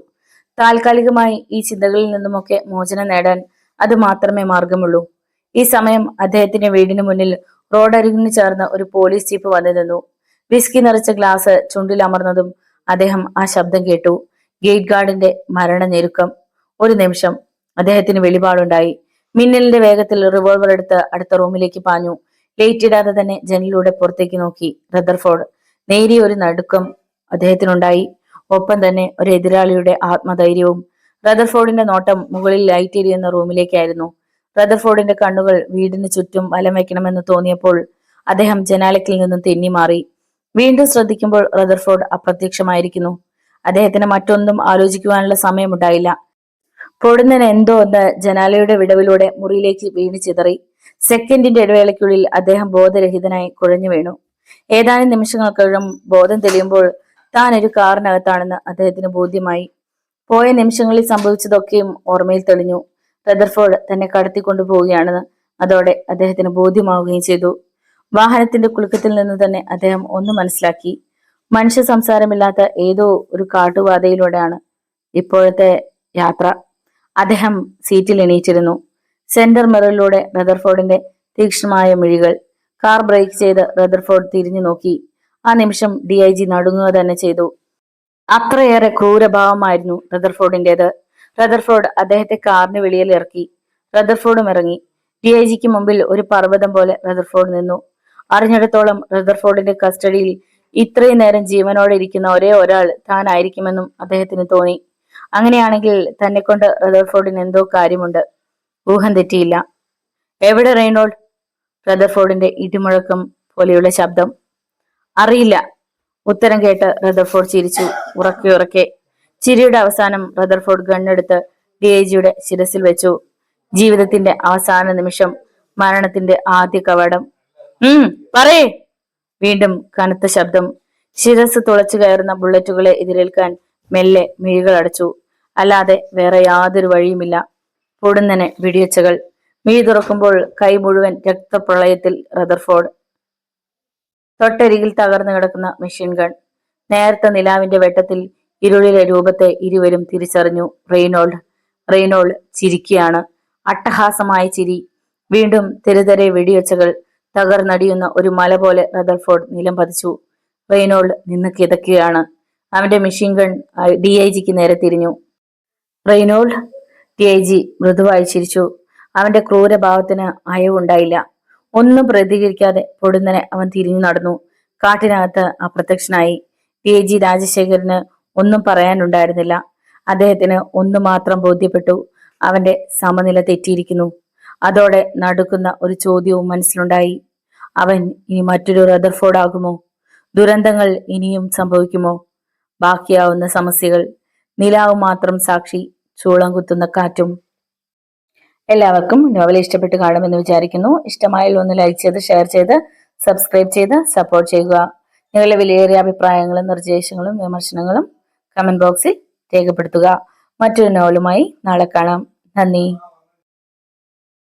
താൽക്കാലികമായി ഈ ചിന്തകളിൽ നിന്നുമൊക്കെ മോചനം നേടാൻ അത് മാത്രമേ മാർഗമുള്ളൂ. ഈ സമയം അദ്ദേഹത്തിന്റെ വീടിന് മുന്നിൽ റോഡരികിന് ചേർന്ന് ഒരു പോലീസ് ജീപ്പ് വന്നു നിന്നു. വിസ്കി നിറച്ച ഗ്ലാസ് ചുണ്ടിൽ അമർന്നതും അദ്ദേഹം ആ ശബ്ദം കേട്ടു. ഗേറ്റ് ഗാർഡിന്റെ മരണഞെരുക്കം. ഒരു നിമിഷം അദ്ദേഹത്തിന് വെളിപാടുണ്ടായി. മിന്നലിന്റെ വേഗത്തിൽ റിവോൾവർ എടുത്ത് അടുത്ത റൂമിലേക്ക് പാഞ്ഞു. ലൈറ്റ് ഇടാതെ തന്നെ ജനലിലൂടെ പുറത്തേക്ക് നോക്കി. റദർഫോർഡ്. നേരിയ ഒരു നടുക്കം അദ്ദേഹത്തിനുണ്ടായി. ഒപ്പം തന്നെ ഒരു എതിരാളിയുടെ ആത്മധൈര്യവും. റദർഫോർഡിന്റെ നോട്ടം മുകളിൽ ലൈറ്റ് എരിയുന്ന റൂമിലേക്കായിരുന്നു. റദർഫോർഡിന്റെ കണ്ണുകൾ വീടിന് ചുറ്റും വലം വയ്ക്കണമെന്ന് തോന്നിയപ്പോൾ അദ്ദേഹം ജനാലയ്ക്കിൽ നിന്നും തെന്നി മാറി. വീണ്ടും ശ്രദ്ധിക്കുമ്പോൾ റദർഫോർഡ് അപ്രത്യക്ഷമായിരിക്കുന്നു. അദ്ദേഹത്തിന് മറ്റൊന്നും ആലോചിക്കുവാനുള്ള സമയമുണ്ടായില്ല. പൊടുന്നതിന് എന്തോ ഒന്ന് ജനാലയുടെ വിടവിലൂടെ മുറിയിലേക്ക് വീണ് ചിതറി. സെക്കൻഡിന്റെ ഇടവേളയ്ക്കുള്ളിൽ അദ്ദേഹം ബോധരഹിതനായി കുഴഞ്ഞു വീണു. ഏതാനും നിമിഷങ്ങൾക്കകം ബോധം തെളിയുമ്പോൾ താൻ ഒരു കാറിനകത്താണെന്ന് അദ്ദേഹത്തിന് ബോധ്യമായി. പോയ നിമിഷങ്ങളിൽ സംഭവിച്ചതൊക്കെയും ഓർമ്മയിൽ തെളിഞ്ഞു. റദർഫോർഡ് തന്നെ കടത്തിക്കൊണ്ടുപോവുകയാണെന്ന് അതോടെ അദ്ദേഹത്തിന് ബോധ്യമാവുകയും ചെയ്തു. വാഹനത്തിന്റെ കുലുക്കത്തിൽ നിന്ന് തന്നെ അദ്ദേഹം ഒന്ന് മനസ്സിലാക്കി. മനുഷ്യ സംസാരമില്ലാത്ത ഏതോ ഒരു കാട്ടുപാതയിലൂടെയാണ് ഇപ്പോഴത്തെ യാത്ര. അദ്ദേഹം സീറ്റിൽ എണീറ്റിരുന്നു. സെന്റർ മിററിലൂടെ റദർഫോർഡിന്റെ തീക്ഷ്ണമായ മിഴികൾ. കാർ ബ്രേക്ക് ചെയ്ത് റദർഫോർഡ് തിരിഞ്ഞു നോക്കി. ആ നിമിഷം DIG നടുങ്ങുക തന്നെ ചെയ്തു. അത്രയേറെ ക്രൂരഭാവമായിരുന്നു റദർഫോർഡിന്റേത്. റദർഫോർഡ് അദ്ദേഹത്തെ കാറിന് വെളിയിൽ ഇറക്കി. റദർഫോർഡും ഇറങ്ങി. DIGക്ക് മുമ്പിൽ ഒരു പർവ്വതം പോലെ റദർഫോർഡ് നിന്നു. അറിഞ്ഞിടത്തോളം റദർഫോർഡിന്റെ കസ്റ്റഡിയിൽ ഇത്രയും നേരം ജീവനോടെ ഇരിക്കുന്ന ഒരേ ഒരാൾ താനായിരിക്കുമെന്നും അദ്ദേഹത്തിന് തോന്നി. അങ്ങനെയാണെങ്കിൽ തന്നെ കൊണ്ട് റദർഫോർഡിന് എന്തോ കാര്യമുണ്ട്. ഊഹം തെറ്റിയില്ല. എവിടെ റെയ്നോൾഡ്? റദർഫോർഡിന്റെ ഇടിമുഴക്കം പോലെയുള്ള ശബ്ദം. അറിയില്ല. ഉത്തരം കേട്ട് റദർഫോർഡ് ചിരിച്ചു, ഉറക്കെ ഉറക്കെ. ചിരിയുടെ അവസാനം റദർഫോർഡ് ഗണ്ണെടുത്ത് DIGയുടെ ശിരസിൽ വെച്ചു. ജീവിതത്തിന്റെ അവസാന നിമിഷം, മരണത്തിന്റെ ആദ്യ കവാടം. പറയേ. വീണ്ടും കനത്ത ശബ്ദം. ശിരസ് തുളച്ചു കയറുന്ന ബുള്ളറ്റുകളെ എതിരേൽക്കാൻ മെല്ലെ മിഴികൾ അടച്ചു. അല്ലാതെ വേറെ യാതൊരു വഴിയുമില്ല. പൊടുന്നനെ വെടിയൊച്ചകൾ. മിഴി തുറക്കുമ്പോൾ കൈ മുഴുവൻ രക്തപ്രളയത്തിൽ. റദർഫോർഡ്. തൊട്ടരികിൽ തകർന്നു കിടക്കുന്ന മെഷീൻ ഗൺ. നേർത്ത നിലാവിന്റെ വെട്ടത്തിൽ ഇരുളിലെ രൂപത്തെ ഇരുവരും തിരിച്ചറിഞ്ഞു. റെയ്നോൾഡ് ചിരിക്കുകയാണ്. അട്ടഹാസമായ ചിരി. വീണ്ടും തെരുതെരെ വെടിയൊച്ചകൾ. തകർന്നടിയുന്ന ഒരു മല പോലെ റദർഫോർഡ് നിലം പതിച്ചു. റെയ്നോൾഡ് നിന്ന് കിതക്കുകയാണ്. അവന്റെ മെഷീൻ ഗൺ DIGക്ക് നേരെ തിരിഞ്ഞു. റെയ്നോൾഡ്. DIG മൃദുവായി ചിരിച്ചു. അവന്റെ ക്രൂരഭാവത്തിന് അയവുണ്ടായില്ല. ഒന്നും പ്രതികരിക്കാതെ പൊടുന്നനെ അവൻ തിരിഞ്ഞു നടന്നു. കാട്ടിനകത്ത് അപ്രത്യക്ഷനായി. DIG രാജശേഖരന് ഒന്നും പറയാനുണ്ടായിരുന്നില്ല. അദ്ദേഹത്തിന് ഒന്നു മാത്രം ബോധ്യപ്പെട്ടു. അവന്റെ സമനില തെറ്റിയിരിക്കുന്നു. അതോടെ നടുക്കുന്ന ഒരു ചോദ്യവും മനസ്സിലുണ്ടായി. അവൻ ഇനി മറ്റൊരു റദർഫോർഡ് ആകുമോ? ദുരന്തങ്ങൾ ഇനിയും സംഭവിക്കുമോ? ബാക്കിയാവുന്ന സമസ്യകൾ. നിലാവ് മാത്രം സാക്ഷി. ചൂളം കുത്തുന്ന കാറ്റും. എല്ലാവർക്കും നോവൽ ഇഷ്ടപ്പെട്ട് കാണുമെന്ന് വിചാരിക്കുന്നു. ഇഷ്ടമായാൽ ഒന്ന് ലൈക്ക് ചെയ്ത്, ഷെയർ ചെയ്ത്, സബ്സ്ക്രൈബ് ചെയ്ത് സപ്പോർട്ട് ചെയ്യുക. നിങ്ങളുടെ വിലയേറിയ അഭിപ്രായങ്ങളും നിർദ്ദേശങ്ങളും വിമർശനങ്ങളും കമന്റ് ബോക്സിൽ രേഖപ്പെടുത്തുക. മറ്റൊരു നോവലുമായി നാളെ കാണാം. നന്ദി.